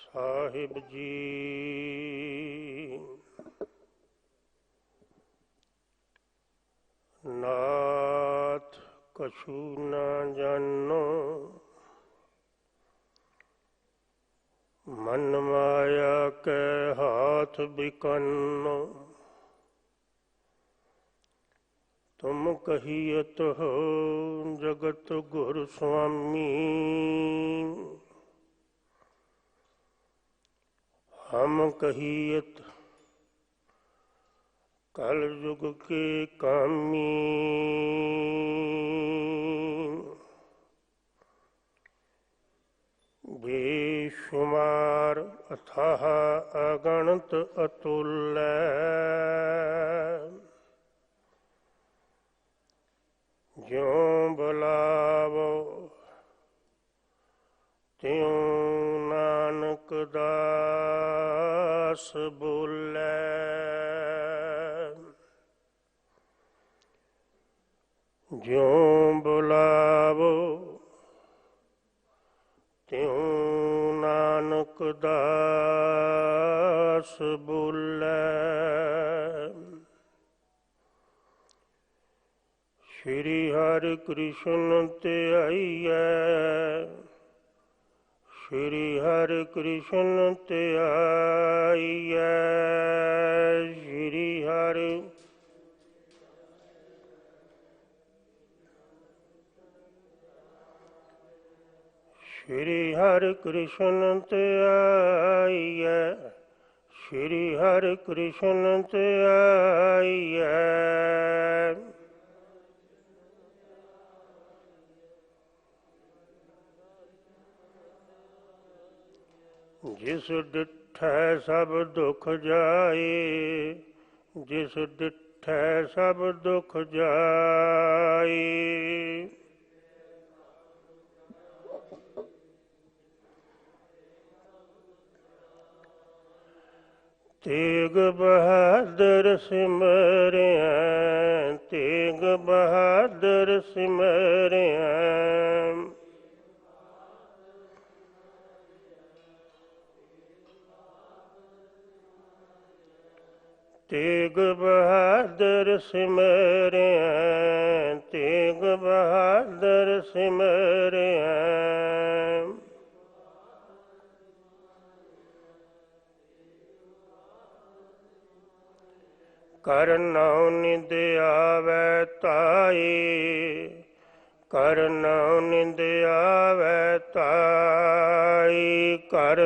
ਸਾਹਿਬ ਜੀ ਨਾਥ ਕਛੂ ਨਾ ਜਾਨੋ, ਮਨ ਮਾਇਆ ਕੈ ਹਾਥ ਬਿਕੰਨੋ। ਤੁਮ ਕਹੀਅਤ ਹੋ ਜਗਤ ਗੁਰ ਸੁਆਮੀ, ਹਮ ਕਹੀਅਤ कल युग के कामी। बेशुमार अथाह अगणित अतुल्य, ज्यों बुलावो त्यों नानक दास बोलै। ज्यों बुलावो त्यों नानक दास बोलै। श्री हरि कृष्ण त्याइयै, श्री हरि कृष्ण त्याइयै, श्री हरि श्री हरि कृष्ण त्याइयै, श्री हरि कृष्ण त्याइयै। जिस डिठै सब दुख जाए, जिस डिठै सब दुख जाए। तेग बहादुर सिमरिया, तेग बहादुर सिमरिया। तेग बहादुर सिमरिया, तेग बहादुर सिमरिया। कर नाउ निद आवै ताई, कर नाउ निद आवै ताई। कर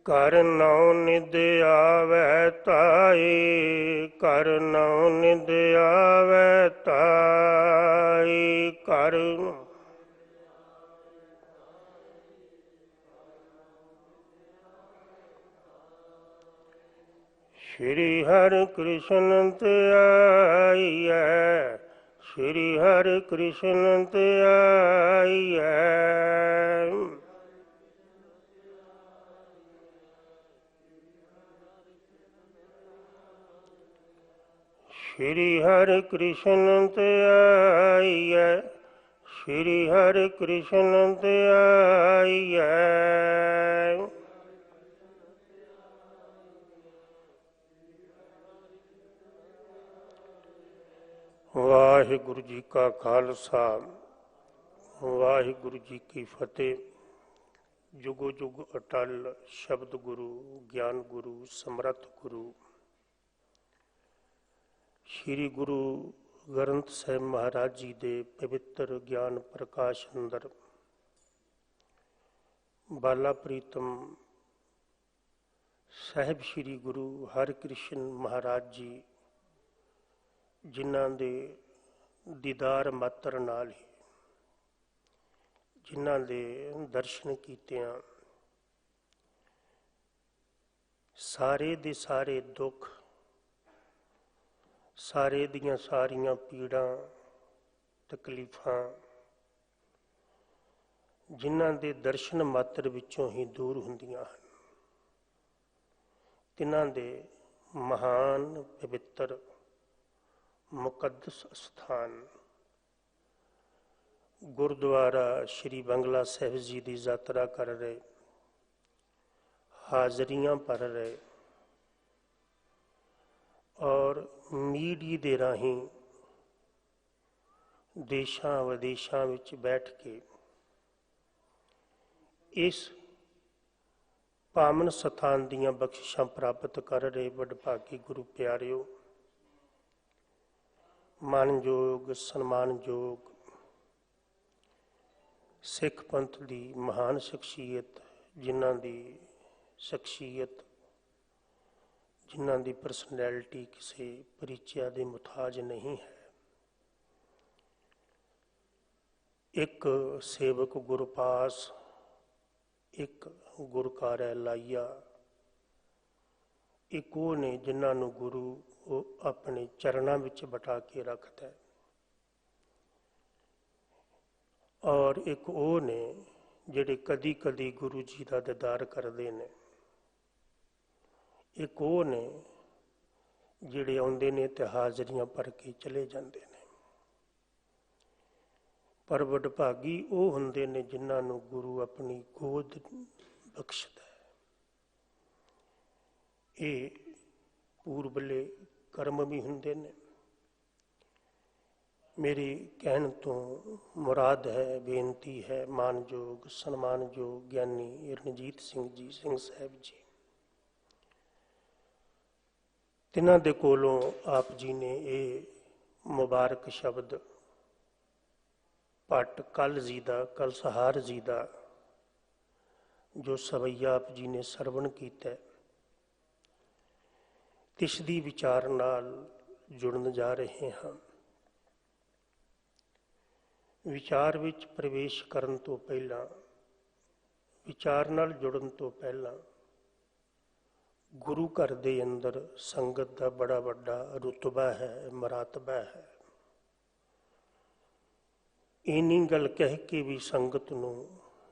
कर नाउ निद आवै ताई, कर नाउ निद आवै ताई। कर श्री हरि कृष्ण त्याइयै, श्री हरि कृष्ण त्याइयै। श्री हरि कृष्ण त्याइयै, श्री हरि कृष्ण त्याइयै। वाहिगुरु जी का खालसा, वाहिगुरु जी की फतेह। जुगो जुग अटल शब्द गुरु, ज्ञान गुरु, समर्थ गुरु श्री गुरु ग्रंथ ਸਾਹਿਬ महाराज जी ਦੇ पवित्र ज्ञान प्रकाश अंदर बाला प्रीतम ਸਾਹਿਬ श्री गुरु हरकृष्ण महाराज जी, जिन्हां दे दीदार मात्र नाल ही, जिन्हां दे दर्शन कीतियां सारे दे सारे दुख, सारे दियां सारियां पीड़ां तकलीफां जिन्हां दे दर्शन मात्र विचों ही दूर हुंदियां हन, तिन्हां दे महान पवित्र मुकद्दस स्थान गुरुद्वारा श्री बंगला साहिब जी की यात्रा कर रहे, हाजरियां भर रहे और मीडिया के राही देशां विदेशां विच बैठ के इस पावन सथान दीयां बख्शिशां प्राप्त कर रहे वडभागी गुरु प्यारिओ, मानयोग सन्मानयोग सिख पंथ की महान शख्सियत, जिन्हां दी शख्सियत, जिन्हां दी परसनैलिटी किसी परिचय के मुताज नहीं है। एक सेवक गुरपास, एक गुरकारै लाइया, एक वो ने जिन्हां नूं गुरु अपने चरणों विच बटा के रखता है, और एक वो ने जिहड़े कदी कदी गुरु जी का दीदार करते हैं, एक वो ने जिहड़े आउंदे ने ते हाजरियां भर के चले जाते हैं। पर वडभागी वो हुंदे ने जिन्हां नूं गुरु अपनी गोद बख्शदा है। ये पूर्वले कर्म भी हुंदे ने। मेरे कहण तो मुराद है, बेनती है मानयोग सन्मानयोग ज्ञानी रणजीत सिंह जी सिंह साहब जी, तिन्हां दे कोलों आप जी ने ये मुबारक शब्द भट्ट कल जी का, कल सहार जी का जो सवैया आप जी ने सरवण किया, तिसदी विचार नाल जुड़न जा रहे हैं। विचार विच प्रवेश करन तो पहला, विचार नाल जुड़न तो पहला गुरु घर दे अंदर संगत का बड़ा वड्डा रुतबा है, मरातबा है। इन्नी गल कह के भी संगत नूं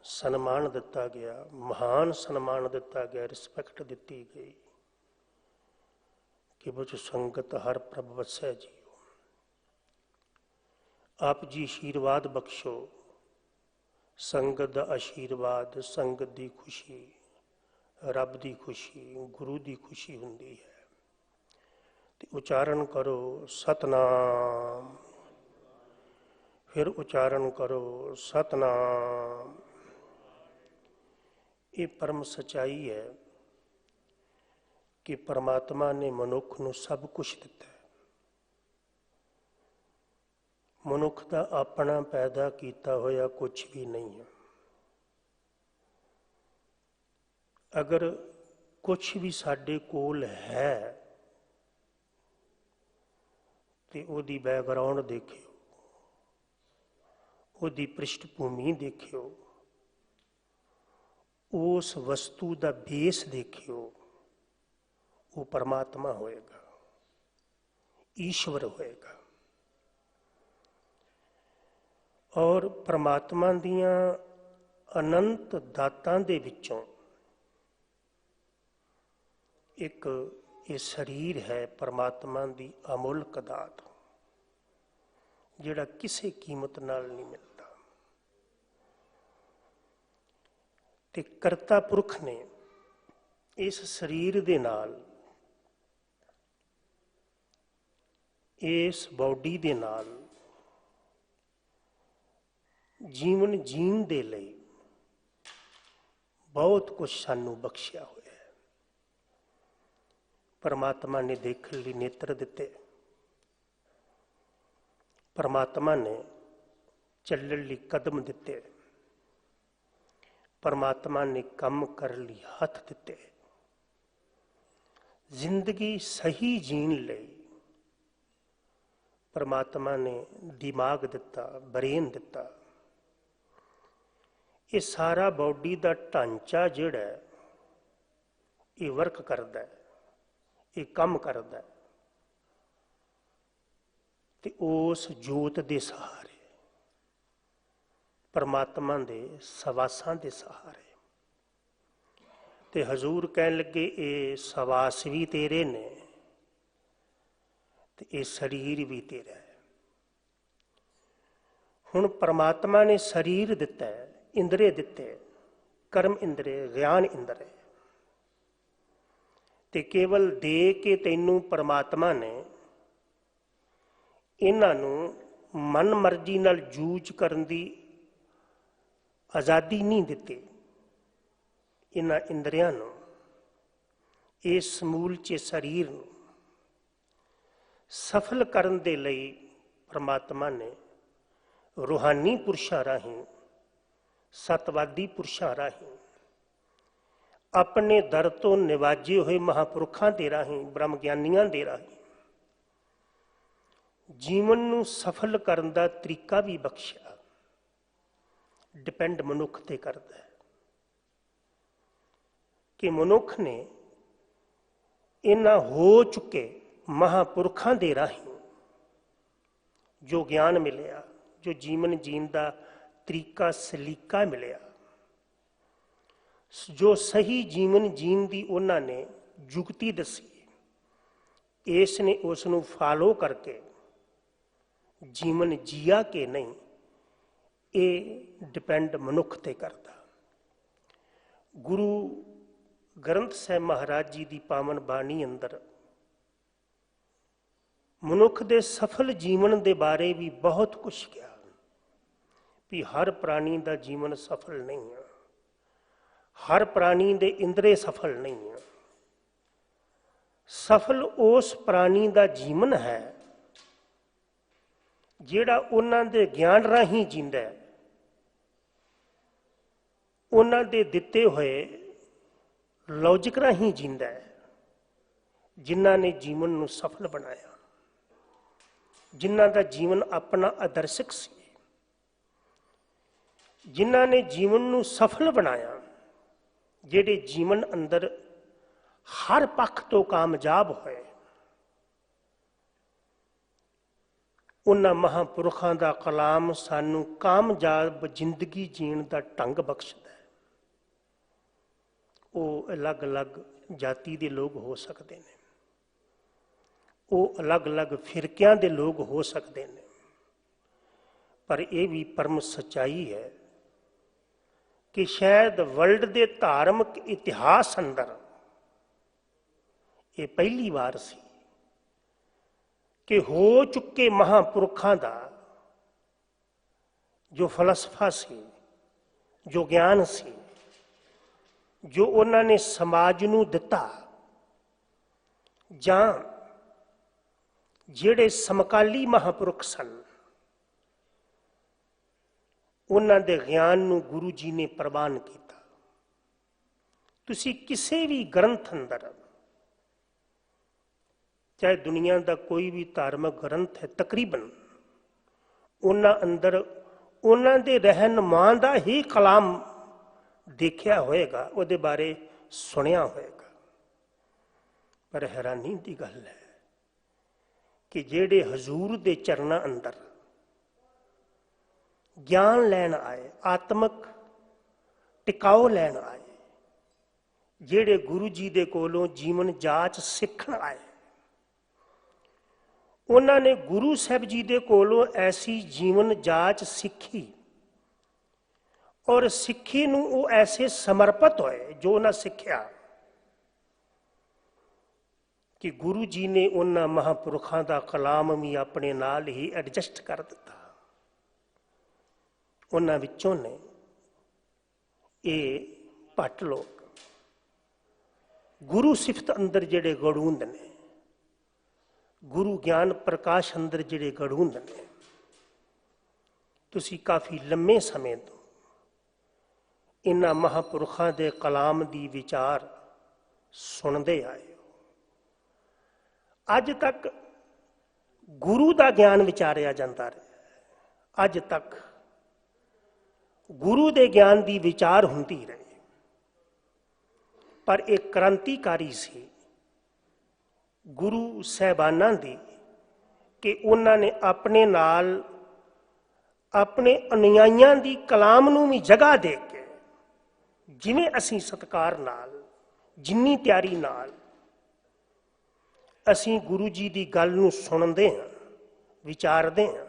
सन्मान दिता गया, महान सन्मान दिता गया, रिस्पैक्ट दी गई कि वो संगत हर प्रभ वसै जी। आप जी आशीर्वाद बख्शो, संगत का आशीर्वाद, संगत की खुशी, रब की खुशी, गुरु की खुशी हुंदी है। तो उच्चारण करो सतनाम, फिर उच्चारण करो सतनाम। ये परम सच्चाई है कि परमात्मा ने मनुख नूं सब कुछ दिता है। मनुख का अपना पैदा किया होया कुछ भी नहीं है। अगर कुछ भी साडे कोल है तो उहदी बैकग्राउंड देखियो, उहदी पृष्ठभूमि देखियो, उस वस्तु का बेस देखियो, वो परमात्मा होएगा, ईश्वर होएगा। और परमात्मा दियां अनंत दातां दे विचों एक ये शरीर है परमात्मा की अमुल्क दात, जिहड़ा किसी कीमत नाल नहीं मिलता। ते करता पुरख ने इस शरीर दे नाल, इस बॉडी दे नाल जीवन जीण दे लई बहुत कुछ सानू बख्शिया होया है। परमात्मा ने देखण लई नेत्र दिते, परमात्मा ने चलण लई कदम दिते, परमात्मा ने काम कर लई हथ दिते। जिंदगी सही जीण लई परमात्मा ने दिमाग दिता, ब्रेन दिता। ये सारा बॉडी का ढांचा जिहड़ा ये वर्क करता है, ये काम करता है। ते उस जोत के सहारे, परमात्मा के सवासां के सहारे, ते हजूर कहन लगे ये सवास भी तेरे ने, ते ये शरीर भी तेरा है। ਹੁਣ परमात्मा ने शरीर दिता है, इंद्रिय दिते, कर्म इंद्रिय, ज्ञान इंद्रिय, ते केवल दे के तैनू परमात्मा ने इन्हां नू मन मर्जी नाल जूझ करन दी आज़ादी नहीं दिती। इन्हां इंद्रियां नू, इस समूलचे शरीर नू सफल करन दे लई परमात्मा ने रूहानी पुरुषां राहीं, सतवादी पुरुषां राहीं, अपने दर तो निवाजे हुए महापुरुखां दे राहीं, ब्रह्म ज्ञानियां दे राहीं जीवन नू सफल करन दा तरीका भी बख्शिया। डिपेंड मनुख ते करदा है कि मनुख ने इन्हां हो चुके महापुरुखां दे राहीं जो ज्ञान मिलिया, जो जीवन जीन का तरीका सलीका मिलिया, जो सही जीवन जीन की उन्होंने जुगती दसी, इसने उसनू फॉलो करके जीवन जिया कि नहीं, ये डिपेंड मनुख ते करता। गुरु ग्रंथ साहिब महाराज जी की पावन बाणी अंदर मनुख दे सफल जीवन दे बारे भी बहुत कुछ किया भी हर प्राणी का जीवन सफल नहीं है, हर प्राणी दे इंद्रिय सफल नहीं है। सफल उस प्राणी का जीवन है जिहड़ा उन्हां दे ज्ञान राही जींदा है, उन्हां दे दिते हुए लॉजिक राही जींदा है, जिन्हां ने जीवन नू सफल बनाया, जिन्हां दा जीवन अपना आदर्शक सी, जिन्हां ने जीवन नू सफल बनाया, जिहड़े जीवन अंदर हर पक्ष तो कामयाब होए, उन्हां महापुरुखां दा कलाम सानू कामयाब जिंदगी जीण दा ढंग बख्शदा है। वो अलग अलग जाति के लोग हो सकते हैं, वो अलग अलग फिरकियां दे लोग हो सकते हैं, पर यह भी परम सच्चाई है कि शायद वर्ल्ड के धार्मिक इतिहास अंदर ये पहली बार सी कि हो चुके महापुरुखां दा जो फलसफा सी, जो ज्ञान सी, जो उन्होंने समाज नू दिता, जां जिहड़े समकाली महापुरुख सन, उन्हां दे ज्ञान नू गुरु जी ने प्रवान किया। तुसी किसी भी ग्रंथ अंदर, चाहे दुनिया का कोई भी धार्मिक ग्रंथ है, तकरीबन उन्हां अंदर उन्हां दे रहनुमा दा ही कलाम देखिया होएगा, उहदे बारे सुनिया होएगा। पर हैरानी की गल है कि जेड़े हजूर दे चरना अंदर ज्ञान लैन आए, आत्मक टिकाओ लैन आए, जेड़े गुरु जी दे कोलों जीवन जाच सीखण आए, उन्होंने गुरु साहब जी दे कोलों ऐसी जीवन जाच सीखी और सिक्खी नूं वो ऐसे समर्पित होए जो उन्हें सिक्ख्या कि गुरु जी ने उन्हां महापुरुखां दा कलाम भी अपने नाल ही एडजस्ट कर दिता। उन्हां विचों ने ये भट्ट लोग गुरु सिफत अंदर जिहड़े गड़ूंद ने, गुरु ज्ञान प्रकाश अंदर जिहड़े गड़ूंद ने, तुसी काफ़ी लंबे समय तो इन्हां महापुरुखां दे कलाम दी विचार सुनते आए हो। अज तक गुरु का ज्ञान विचारिया जाता रहा, अज तक गुरु के ज्ञान की विचार होंदी रही, पर एक क्रांतिकारी सी गुरु साहबाना दी कि उन्होंने अपने नाल अपने अनुयायियों की कलाम नूं भी जगह दे के जिवें असीं सत्कार नाल, जिन्नी तैयारी नाल असीं गुरु जी की गल नूं सुनते हैं, विचारते हैं,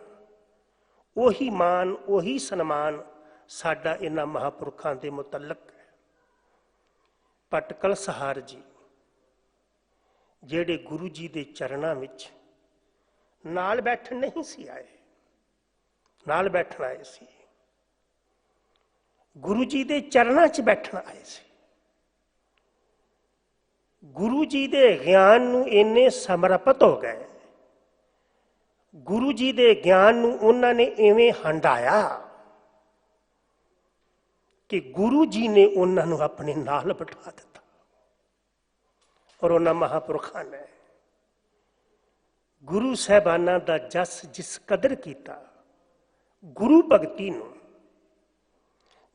ਉਹੀ ਮਾਨ ਉਹੀ ਸਨਮਾਨ ਸਾਡਾ ਇਹਨਾਂ ਮਹਾਂਪੁਰਖਾਂ ਦੇ ਮੁਤਲਕ ਹੈ। ਭੱਟ ਕਲਸਹਾਰ ਜੀ ਜਿਹੜੇ ਗੁਰੂ ਜੀ ਦੇ ਚਰਨਾਂ ਵਿੱਚ ਨਾਲ ਬੈਠਣ ਨਹੀਂ ਸੀ ਆਏ, ਨਾਲ ਬੈਠਣ ਆਏ ਸੀ, ਗੁਰੂ ਜੀ ਦੇ ਚਰਨਾਂ 'ਚ ਬੈਠਣ ਆਏ ਸੀ। ਗੁਰੂ ਜੀ ਦੇ ਗਿਆਨ ਨੂੰ ਇੰਨੇ ਸਮਰਪਿਤ ਹੋ ਗਏ, ਗੁਰੂ ਜੀ ਦੇ ਗਿਆਨ ਨੂੰ ਉਹਨਾਂ ਨੇ ਇਵੇਂ ਹੰਢਾਇਆ ਕਿ ਗੁਰੂ ਜੀ ਨੇ ਉਹਨਾਂ ਨੂੰ ਆਪਣੇ ਨਾਲ ਬਿਠਾ ਦਿੱਤਾ। ਔਰ ਉਹਨਾਂ ਮਹਾਂਪੁਰਖਾਂ ਨੇ ਗੁਰੂ ਸਾਹਿਬਾਨਾਂ ਦਾ ਜਸ ਜਿਸ ਕਦਰ ਕੀਤਾ, ਗੁਰੂ ਭਗਤੀ ਨੂੰ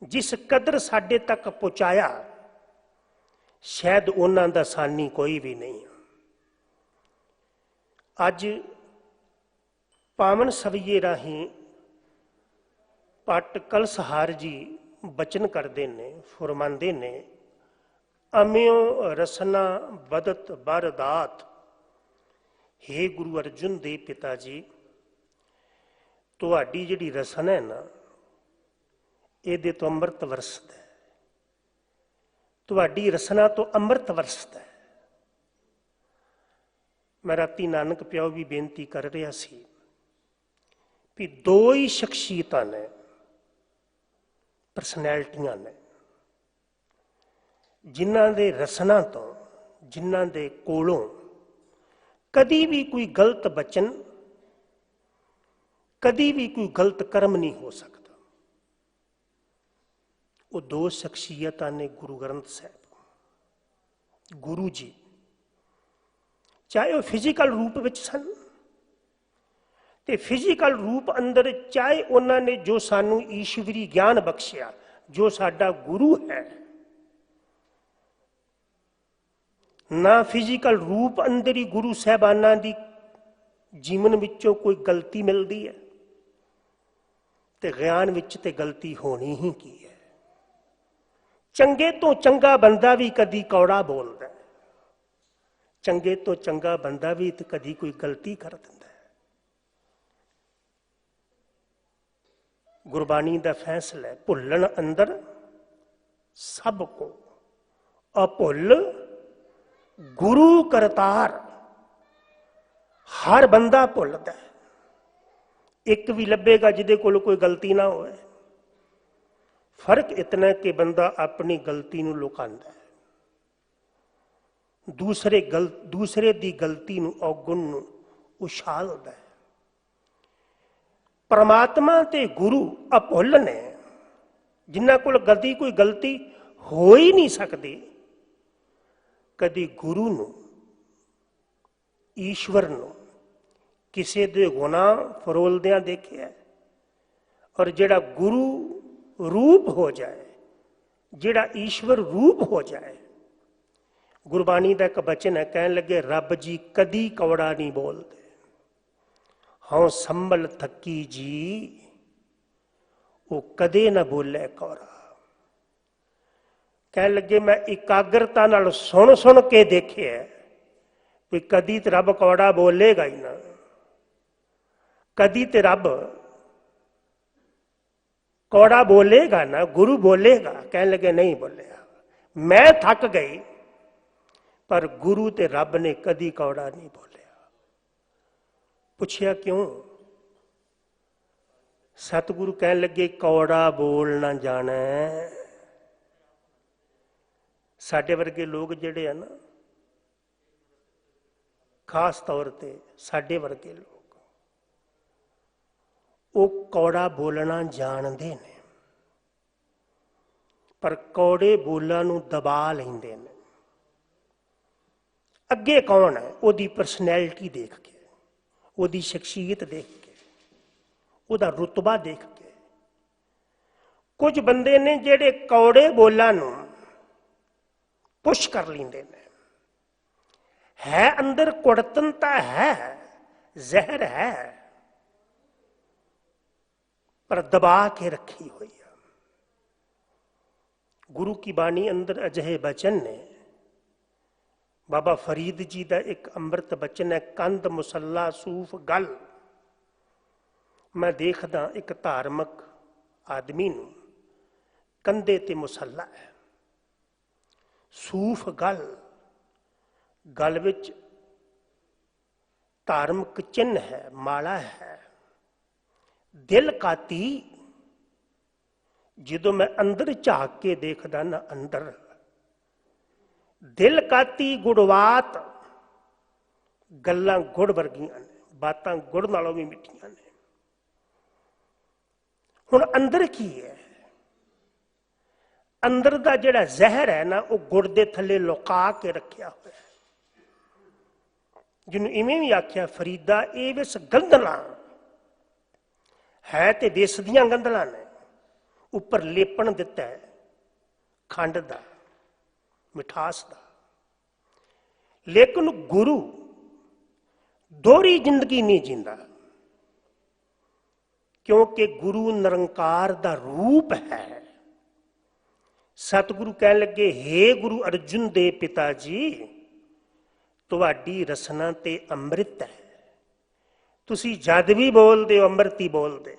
ਜਿਸ ਕਦਰ ਸਾਡੇ ਤੱਕ ਪਹੁੰਚਾਇਆ, ਸ਼ਾਇਦ ਉਹਨਾਂ ਦਾ ਸਾਨੀ ਕੋਈ ਵੀ ਨਹੀਂ। ਅੱਜ ਪਾਵਨ ਸਵਈਏ ਰਾਹੀਂ ਭੱਟ ਕਲਸਹਾਰ ਜੀ ਬਚਨ ਕਰਦੇ ਨੇ, ਫੁਰਮਾਉਂਦੇ ਨੇ, ਅਮਿਓ ਰਸਨਾ ਬਦਤ ਬਰਦਾਤ। ਹੇ ਗੁਰੂ ਅਰਜੁਨ ਦੇ ਪਿਤਾ ਜੀ, ਤੁਹਾਡੀ ਜਿਹੜੀ ਰਸਨਾ ਹੈ ਨਾ, ਇਹਦੇ ਤੋਂ ਅੰਮ੍ਰਿਤ ਵਰਸਦਾ ਹੈ, ਤੁਹਾਡੀ ਰਸਨਾ ਤੋਂ ਅੰਮ੍ਰਿਤ ਵਰਸਦਾ ਹੈ। ਮੈਂ ਰਾਤੀ ਨਾਨਕ ਪਿਓ ਵੀ ਬੇਨਤੀ ਕਰ ਰਿਹਾ ਸੀ ਵੀ ਦੋ ਹੀ ਸ਼ਖਸੀਅਤਾਂ ਨੇ, ਪਰਸਨੈਲਿਟੀਆਂ ਨੇ, ਜਿਨ੍ਹਾਂ ਦੇ ਰਸਨਾ ਤੋਂ, ਜਿਨ੍ਹਾਂ ਦੇ ਕੋਲੋਂ ਕਦੀ ਵੀ ਕੋਈ ਗਲਤ ਬਚਨ, ਕਦੀ ਵੀ ਕੋਈ ਗਲਤ ਕਰਮ ਨਹੀਂ ਹੋ ਸਕਦਾ। ਉਹ ਦੋ ਸ਼ਖਸੀਅਤਾਂ ਨੇ ਗੁਰੂ ਗ੍ਰੰਥ ਸਾਹਿਬ, ਗੁਰੂ ਜੀ, ਚਾਹੇ ਉਹ ਫਿਜ਼ੀਕਲ ਰੂਪ ਵਿੱਚ ਸਨ, ਤੇ ਫਿਜ਼ੀਕਲ ਰੂਪ ਅੰਦਰ ਚਾਹੇ ਉਹਨਾਂ ਨੇ ਜੋ ਸਾਨੂੰ ਈਸ਼ਵਰੀ ਗਿਆਨ ਬਖਸ਼ਿਆ, ਜੋ ਸਾਡਾ ਗੁਰੂ ਹੈ, ਨਾ ਫਿਜ਼ੀਕਲ ਰੂਪ ਅੰਦਰ ਹੀ ਗੁਰੂ ਸਾਹਿਬਾਨਾਂ ਦੀ ਜੀਵਨ ਵਿੱਚੋਂ ਕੋਈ ਗਲਤੀ ਮਿਲਦੀ ਹੈ, ਤੇ ਗਿਆਨ ਵਿੱਚ ਤੇ ਗਲਤੀ ਹੋਣੀ ਹੀ ਕੀ ਹੈ। ਚੰਗੇ ਤੋਂ ਚੰਗਾ ਬੰਦਾ ਵੀ ਕਦੀ ਕੌੜਾ ਬੋਲਦਾ ਹੈ, ਚੰਗੇ ਤੋਂ ਚੰਗਾ ਬੰਦਾ ਵੀ ਤੇ ਕਦੀ ਕੋਈ ਗਲਤੀ ਕਰ ਦਿੰਦਾ ਹੈ। ਗੁਰਬਾਣੀ ਦਾ ਫੈਸਲਾ ਹੈ, ਭੁੱਲਣ ਅੰਦਰ ਸਭ ਕੋ ਅਭੁੱਲ ਗੁਰੂ ਕਰਤਾਰ। ਹਰ ਬੰਦਾ ਭੁੱਲਦਾ ਹੈ, ਇੱਕ ਵੀ ਲੱਭੇਗਾ ਜਿਹਦੇ ਕੋਲ ਕੋਈ ਗਲਤੀ ਨਾ ਹੋਵੇ। ਫਰਕ ਇਤਨਾ ਕਿ ਬੰਦਾ ਆਪਣੀ ਗਲਤੀ ਨੂੰ ਲੁਕਾਉਂਦਾ ਹੈ, ਦੂਸਰੇ ਦੀ ਗਲਤੀ ਨੂੰ, ਔਗੁਣ ਨੂੰ ਉਛਾਲਦਾ ਹੈ। ਪਰਮਾਤਮਾ ਤੇ ਗੁਰੂ ਅਭੁੱਲ ਨੇ, ਜਿਨ੍ਹਾਂ ਕੋਲ ਕਦੀ ਕੋਈ ਗਲਤੀ ਹੋ ਹੀ ਨਹੀਂ ਸਕਦੀ। ਕਦੀ ਗੁਰੂ ਨੂੰ, ਈਸ਼ਵਰ ਨੂੰ ਕਿਸੇ ਦੇ ਗੁਨਾਹ ਫਰੋਲਦਿਆਂ ਦੇਖਿਆ? ਔਰ ਜਿਹੜਾ ਗੁਰੂ ਰੂਪ ਹੋ ਜਾਏ, ਜਿਹੜਾ ਈਸ਼ਵਰ ਰੂਪ ਹੋ ਜਾਏ, ਗੁਰਬਾਣੀ ਦਾ ਇੱਕ ਬਚਨ ਹੈ, ਕਹਿਣ ਲੱਗੇ ਰੱਬ ਜੀ ਕਦੀ ਕੌੜਾ ਨਹੀਂ ਬੋਲਦੇ, ਹਉ ਸੰਭਲ ਥੱਕੀ ਜੀ, ਉਹ ਕਦੇ ਨਾ ਬੋਲੇ ਕੌੜਾ। ਕਹਿਣ ਲੱਗੇ ਮੈਂ ਇਕਾਗਰਤਾ ਨਾਲ ਸੁਣ ਸੁਣ ਕੇ ਦੇਖਿਆ ਵੀ ਕਦੀ ਤੇ ਰੱਬ ਕੌੜਾ ਬੋਲੇਗਾ ਹੀ ਨਾ, ਕਦੀ ਤੇ ਰੱਬ ਕੌੜਾ ਬੋਲੇਗਾ ਨਾ, ਗੁਰੂ ਬੋਲੇਗਾ। ਕਹਿਣ ਲੱਗੇ ਨਹੀਂ ਬੋਲਿਆ, ਮੈਂ ਥੱਕ ਗਈ, ਪਰ ਗੁਰੂ ਤੇ ਰੱਬ ਨੇ ਕਦੀ ਕੌੜਾ ਨਹੀਂ ਬੋਲਿਆ। ਪੁੱਛਿਆ ਕਿਉਂ? ਸਤਿਗੁਰੂ ਕਹਿਣ ਲੱਗੇ ਕੌੜਾ ਬੋਲ ਨਾ ਜਾਣਾ। ਸਾਡੇ ਵਰਗੇ ਲੋਕ ਜਿਹੜੇ ਆ ਨਾ, ਖਾਸ ਤੌਰ ਤੇ ਸਾਡੇ ਵਰਗੇ ਲੋਕ, ਉਹ ਕੌੜਾ ਬੋਲਣਾ ਜਾਣਦੇ ਨੇ, ਪਰ ਕੌੜੇ ਬੋਲਾਂ ਨੂੰ ਦਬਾ ਲੈਂਦੇ ਨੇ। ਅੱਗੇ ਕੌਣ ਹੈ? ਉਹਦੀ ਪਰਸਨੈਲਿਟੀ ਦੇਖ ਕੇ, ਉਹਦੀ ਸ਼ਖਸੀਅਤ ਦੇਖ ਕੇ, ਉਹਦਾ ਰੁਤਬਾ ਦੇਖ ਕੇ। ਕੁਝ ਬੰਦੇ ਨੇ ਜਿਹੜੇ ਕੌੜੇ ਬੋਲਾਂ ਨੂੰ ਪੁਸ਼ ਕਰ ਲੈਂਦੇ ਨੇ। ਹੈ ਅੰਦਰ ਕੁੜਤਨਤਾ ਹੈ, ਜ਼ਹਿਰ ਹੈ, ਪਰ ਦਬਾ ਕੇ ਰੱਖੀ ਹੋਈ ਹੈ। ਗੁਰੂ ਕੀ ਬਾਣੀ ਅੰਦਰ ਅਜਿਹੇ ਬਚਨ ਨੇ। ਬਾਬਾ ਫਰੀਦ ਜੀ ਦਾ ਇੱਕ ਅੰਮ੍ਰਿਤ ਬਚਨ ਹੈ, ਕੰਧ ਮੁਸੱਲਾ ਸੂਫ ਗਲ। मैं देखदा एक धार्मिक आदमी नूं कंधे ते मुसल्ला है, सूफ गल विच धार्मिक चिन्ह है, माला है, दिल काती। जदों मैं अंदर झाक के देखदा ना अंदर, दिल काती गुड़वात, गल्लां गुड़ वर्गियां ने, बातां गुड़ नालों भी मिठियां ने। हुण अंदर की है? अंदर दा जिहड़ा जहर है ना, वो गुड़ दे थल्ले लुका के रखिया होया है। जिन्हों इवें भी आख्या फरीदा ये विस गंदला है, तो विस दियां गंदला ने, उपर लेपन दिता है खंड दा, मिठास दा। लेकिन गुरु दोहरी जिंदगी नहीं जींदा, क्योंकि गुरु निरंकार दा रूप है। सतगुरु कह लगे, हे गुरु अर्जुन दे पिता जी, तुहाडी रसना ते अंमृत है। तुसी जद भी बोलते हो अंमृत ही बोलते हो,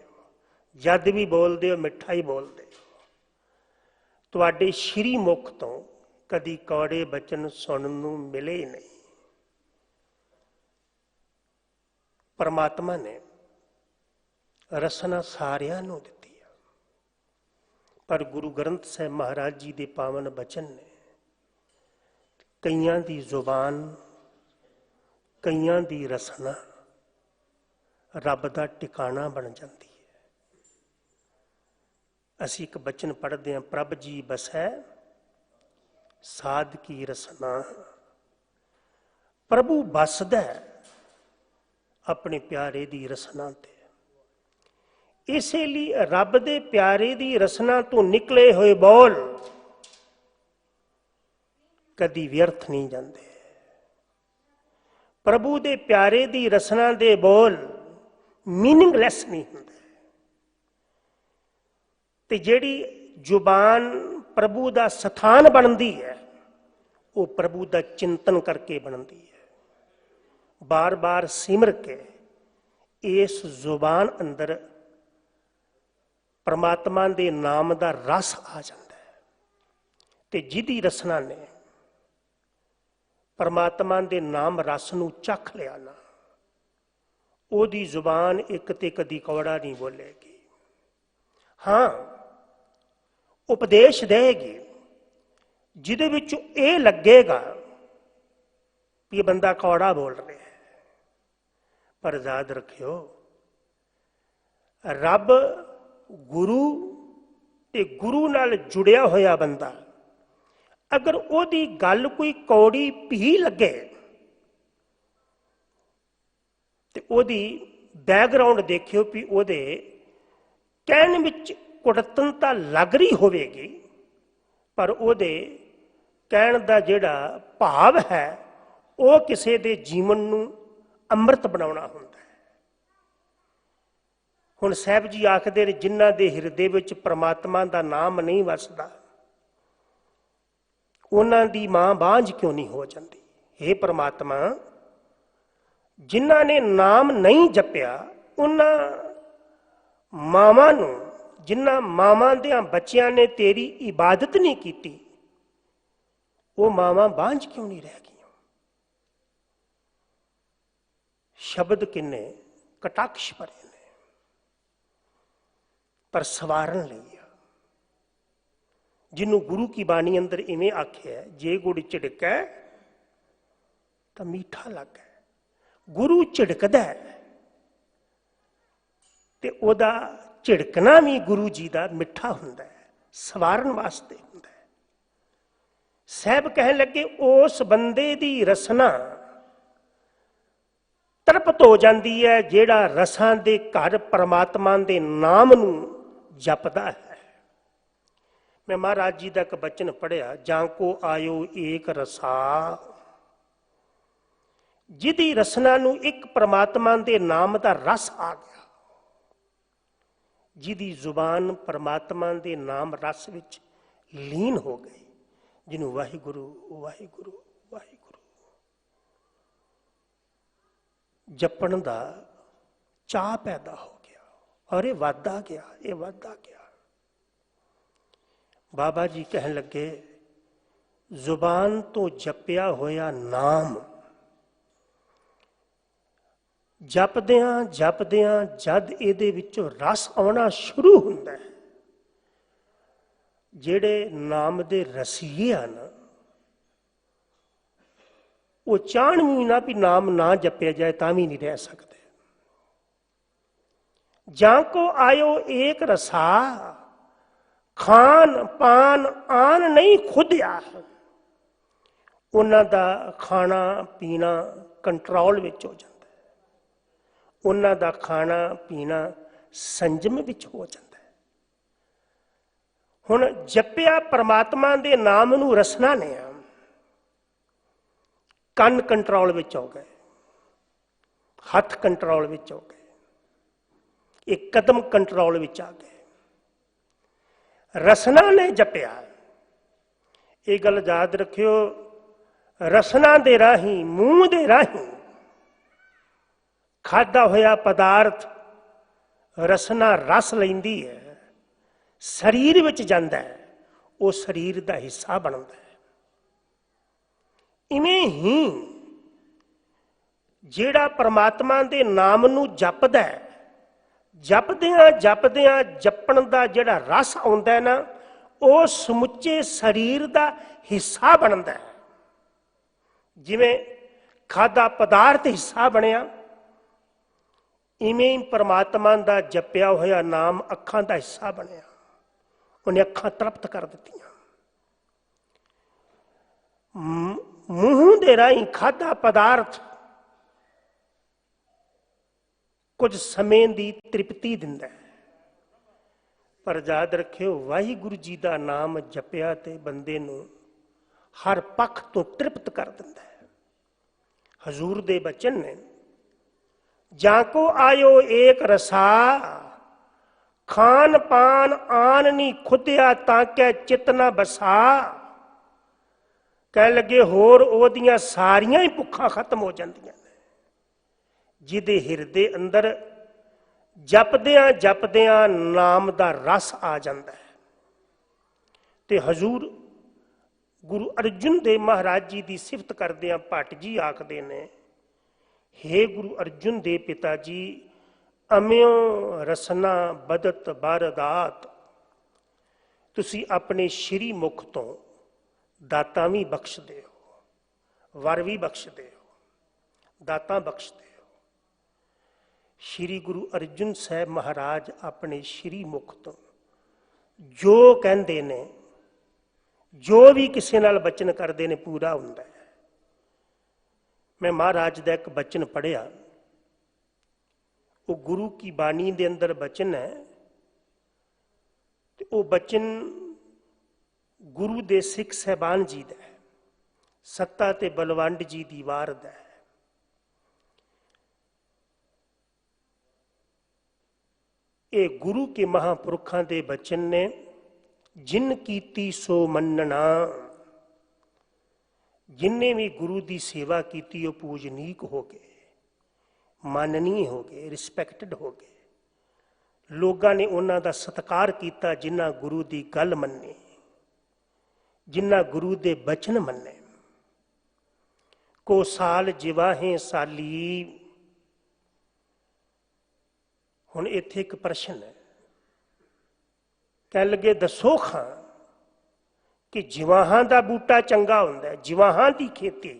जद भी बोलते हो मिठा ही बोलते हो। तुहाडे श्री मुख तो कदी कौड़े बचन सुनन नूं मिले ही नहीं। परमात्मा ने रसना सारियां नूं दित्ती है, पर गुरु ग्रंथ साहिब महाराज जी दे पावन बचन ने कईयां दी जुबान, कईयां दी रसना रब दा टिकाणा बन जाती है। असी एक बचन पढ़ते हैं, प्रभ जी बसै साध की रसना। प्रभु बसदा अपने प्यारे दी रसना ते। इसे लिए रब दे प्यारे दी रसना तो निकले हुए बोल कदी व्यर्थ नहीं जाते। प्रभु दे प्यारे दी रसना दे बोल मीनिंगलैस नहीं होंदे। ते जेड़ी जुबान प्रभु दा स्थान बनती है, वो प्रभु दा चिंतन करके बनती है। बार बार सिमर के इस जुबान अंदर परमात्मा दे नाम दा रस आ जाता है। ते जिदी रसना ने परमात्मा दे नाम रस नूं चख लिया ना, ओदी जुबान एक ते कदी कौड़ा नहीं बोलेगी। हाँ, उपदेश देगी जिदे विच ये लगेगा कि ये बंदा कौड़ा बोल रहा है, पर याद रखियो रब गुरु ते गुरु नाल जुड़िया होया बंदा अगर ओदी गल कोई कौड़ी भी लगे ते ओदी बैकग्राउंड देखियो भी ओदे कहण विच कुड़तनता लग रही होवेगी, पर ओदे कहण दा जिहड़ा भाव है वो किसी दे जीवन नूं अमृत बनाउणा हुंदा है। हुण साहिब जी आखदे ने, जिन्हां दे हिरदे विच परमात्मा दा नाम नहीं वसदा, उन्हां दी मां बांझ क्यों नहीं हो जाती। हे परमात्मा, जिन्हां ने नाम नहीं जपिया उन्हां मावां नूं, जिन्हां मावां दियां बच्चियां ने तेरी इबादत नहीं की, वो मावां बांझ क्यों नहीं रह गई। शब्द किन्ने कटाक्ष भरे ने, पर सवारन लई जिन्हों गुरु की बाणी अंदर इवें आख्या, जे गुड़ झिड़कै तो मीठा लगे। गुरु झिड़कदा ते ओदा झिड़कना भी गुरु जी का मिठा हुंदा है, सवारन वास्ते हुंदा है। साहब कह लगे, उस बंदे दी रसना तरपत हो जाती है जेड़ा रसां दे घर परमात्मा दे नाम नूं जपदा है। मैं महाराज जी का एक बचन पढ़िया, जांको आयो एक रसा, जिदी रसना नूं एक परमात्मा दे नाम का रस आ गया, जिदी जुबान परमात्मा दे नाम रस विच लीन हो गई, जिन्हों वाहिगुरु वाहिगुरु वाहिगुरु जपण दा चाह पैदा हो गया। और ये वादा गया, ये वादा गया। बाबा जी कहन लगे, जुबान तो जपिया होया नाम जपदियां जपदियां जद ਇਹਦੇ ਵਿੱਚੋਂ ਰਸ ਆਉਣਾ ਸ਼ੁਰੂ ਹੁੰਦਾ ਹੈ, ਜਿਹੜੇ ਨਾਮ ਦੇ ਰਸੀਏ ਹਨ ਉਹ ਚਾਹਣ ਵੀ ਨਾ ਵੀ ਨਾਮ ਨਾ ਜਪਿਆ ਜਾਏ ਤਾਂ ਵੀ ਨਹੀਂ ਰਹਿ ਸਕਦੇ। ਜਾਂ ਕੋ ਆਇਓ ਏਕ ਰਸਾ ਖਾਨ ਪਾਨ ਆਨ ਨਹੀਂ ਖੁਦਿਆ, ਉਹਨਾਂ ਦਾ ਖਾਣਾ ਪੀਣਾ ਕੰਟਰੋਲ ਵਿੱਚ ਹੋ ਜਾਂਦਾ, ਉਹਨਾਂ ਦਾ ਖਾਣਾ ਪੀਣਾ ਸੰਜਮ ਵਿੱਚ ਹੋ ਜਾਂਦਾ ਹੈ। ਹੁਣ ਜਪਿਆ ਪਰਮਾਤਮਾ ਦੇ ਨਾਮ ਨੂੰ ਰਸਨਾ ਨੇ, ਕੰਨ ਕੰਟਰੋਲ ਵਿੱਚ ਹੋ ਗਏ, ਹੱਥ ਕੰਟਰੋਲ ਵਿੱਚ ਹੋ ਗਏ, ਇੱਕ ਕਦਮ ਕੰਟਰੋਲ ਵਿੱਚ ਆ ਗਏ। ਰਸਨਾ ਨੇ ਜਪਿਆ। ਇਹ ਗੱਲ ਯਾਦ ਰੱਖਿਓ, ਰਸਨਾ ਦੇ ਰਾਹੀਂ, ਮੂੰਹ ਦੇ ਰਾਹੀਂ ਖਾਧਾ ਹੋਇਆ ਪਦਾਰਥ ਰਸਨਾ ਰਸ ਲੈਂਦੀ ਹੈ, ਸਰੀਰ ਵਿੱਚ ਜਾਂਦਾ ਹੈ, ਉਹ ਸਰੀਰ ਦਾ ਹਿੱਸਾ ਬਣਦਾ ਹੈ। ਇਵੇਂ ਹੀ ਜਿਹੜਾ ਪਰਮਾਤਮਾ ਦੇ ਨਾਮ ਨੂੰ ਜਪਦਾ ਹੈ, ਜਪਦਿਆਂ ਜਪਦਿਆਂ ਜਪਣ ਦਾ ਜਿਹੜਾ ਰਸ ਆਉਂਦਾ ਹੈ ਨਾ, ਉਹ ਸਮੁੱਚੇ ਸਰੀਰ ਦਾ ਹਿੱਸਾ ਬਣਦਾ ਹੈ। ਜਿਵੇਂ ਖਾਧਾ ਪਦਾਰਥ ਹਿੱਸਾ ਬਣਿਆ, ਇਵੇਂ ਹੀ ਪਰਮਾਤਮਾ ਦਾ ਜਪਿਆ ਹੋਇਆ ਨਾਮ ਅੱਖਾਂ ਦਾ ਹਿੱਸਾ ਬਣਿਆ, ਉਹਨੇ ਅੱਖਾਂ ਤ੍ਰਿਪਤ ਕਰ ਦਿੱਤੀਆਂ। ਮੂੰਹ ਦੇ ਰਾਹੀਂ ਖਾਧਾ ਪਦਾਰਥ ਕੁਝ ਸਮੇਂ ਦੀ ਤ੍ਰਿਪਤੀ ਦਿੰਦਾ ਹੈ, ਪਰ ਯਾਦ ਰੱਖਿਓ ਵਾਹਿਗੁਰੂ ਜੀ ਦਾ ਨਾਮ ਜਪਿਆ ਤੇ ਬੰਦੇ ਨੂੰ ਹਰ ਪੱਖ ਤੋਂ ਤ੍ਰਿਪਤ ਕਰ ਦਿੰਦਾ ਹੈ। ਹਜ਼ੂਰ ਦੇ ਬਚਨ ਨੇ, ਜਾਂ ਕੋ ਆਇਓ ਏਕ ਰਸਾ ਖਾਨ ਪਾਨ ਆਨ ਨੀ ਖੁਦਿਆ ਤਾਂ ਕਿ ਚਿਤ ਨਾ ਬਸਾ। ਕਹਿ ਲੱਗੇ ਹੋਰ ਉਹਦੀਆਂ ਸਾਰੀਆਂ ਹੀ ਭੁੱਖਾਂ ਖਤਮ ਹੋ ਜਾਂਦੀਆਂ ਨੇ, ਜਿਹਦੇ ਹਿਰਦੇ ਅੰਦਰ ਜਪਦਿਆਂ ਜਪਦਿਆਂ ਨਾਮ ਦਾ ਰਸ ਆ ਜਾਂਦਾ ਹੈ। ਤੇ ਹਜ਼ੂਰ ਗੁਰੂ ਅਰਜਨ ਦੇਵ ਮਹਾਰਾਜ ਜੀ ਦੀ ਸਿਫਤ ਕਰਦਿਆਂ ਭੱਟ ਜੀ ਆਖਦੇ ਨੇ, ਹੇ ਗੁਰੂ ਅਰਜਨ ਦੇ ਪਿਤਾ ਜੀ, ਅਮਿਓ ਰਸਨਾ ਬਦਤ ਬਰਦਾਤ, ਤੁਸੀਂ ਆਪਣੇ ਸ਼੍ਰੀ ਮੁਖ ਤੋਂ ਦਾਤਾਂ ਵੀ ਬਖਸ਼ਦੇ ਹੋ, ਵਰ ਵੀ ਬਖਸ਼ਦੇ ਹੋ, ਦਾਤਾਂ ਬਖਸ਼ਦੇ ਹੋ। ਸ਼੍ਰੀ ਗੁਰੂ ਅਰਜਨ ਸਾਹਿਬ ਮਹਾਰਾਜ ਆਪਣੇ ਸ਼੍ਰੀ ਮੁਖ ਤੋਂ ਜੋ ਕਹਿੰਦੇ ਨੇ, ਜੋ ਵੀ ਕਿਸੇ ਨਾਲ ਬਚਨ ਕਰਦੇ ਨੇ, ਪੂਰਾ ਹੁੰਦਾ ਹੈ। ਮੈਂ ਮਹਾਰਾਜ ਦਾ ਇੱਕ ਬਚਨ ਪੜ੍ਹਿਆ, ਉਹ ਗੁਰੂ ਕੀ ਬਾਣੀ ਦੇ ਅੰਦਰ ਬਚਨ ਹੈ, ਤੇ ਉਹ ਬਚਨ ਗੁਰੂ ਦੇ ਸਿੱਖ ਸਹਿਬਾਨ ਜੀ ਦਾ ਹੈ, ਸੱਤਾ ਤੇ ਬਲਵੰਡ ਜੀ ਦੀ ਵਾਰ ਦਾ ਹੈ। ਇਹ ਗੁਰੂ ਕੇ ਮਹਾਂਪੁਰਖਾਂ ਦੇ ਬਚਨ ਨੇ, ਜਿਨ ਕੀਤੀ ਸੋ ਮੰਨਣਾ। ਜਿਨਨੇ ਵੀ ਗੁਰੂ ਦੀ ਸੇਵਾ ਕੀਤੀ ਉਹ ਪੂਜਨੀਕ ਹੋ ਗਏ, ਮਾਨਨੀय ਹੋ ਗਏ, ਰਿਸਪੈਕਟਡ ਹੋ ਗਏ। ਲੋਕਾਂ ਨੇ ਉਹਨਾਂ ਦਾ ਸਤਿਕਾਰ ਕੀਤਾ ਜਿਨ੍ਹਾਂ ਗੁਰੂ ਦੀ ਗੱਲ ਮੰਨੀ, ਜਿਨ੍ਹਾਂ ਗੁਰੂ ਦੇ ਬਚਨ ਮੰਨੇ। ਕੋ ਸਾਲ ਜਿਵਾਹੇ ਸਾਲੀ। ਹੁਣ ਇੱਥੇ ਇੱਕ ਪ੍ਰਸ਼ਨ ਹੈ, ਕਹਿ ਲੱਗੇ ਦੱਸੋ ਖਾਂ ਕਿ ਜਿਵਾਹਾਂ ਦਾ ਬੂਟਾ ਚੰਗਾ ਹੁੰਦਾ, ਜਿਵਾਹਾਂ ਦੀ ਖੇਤੀ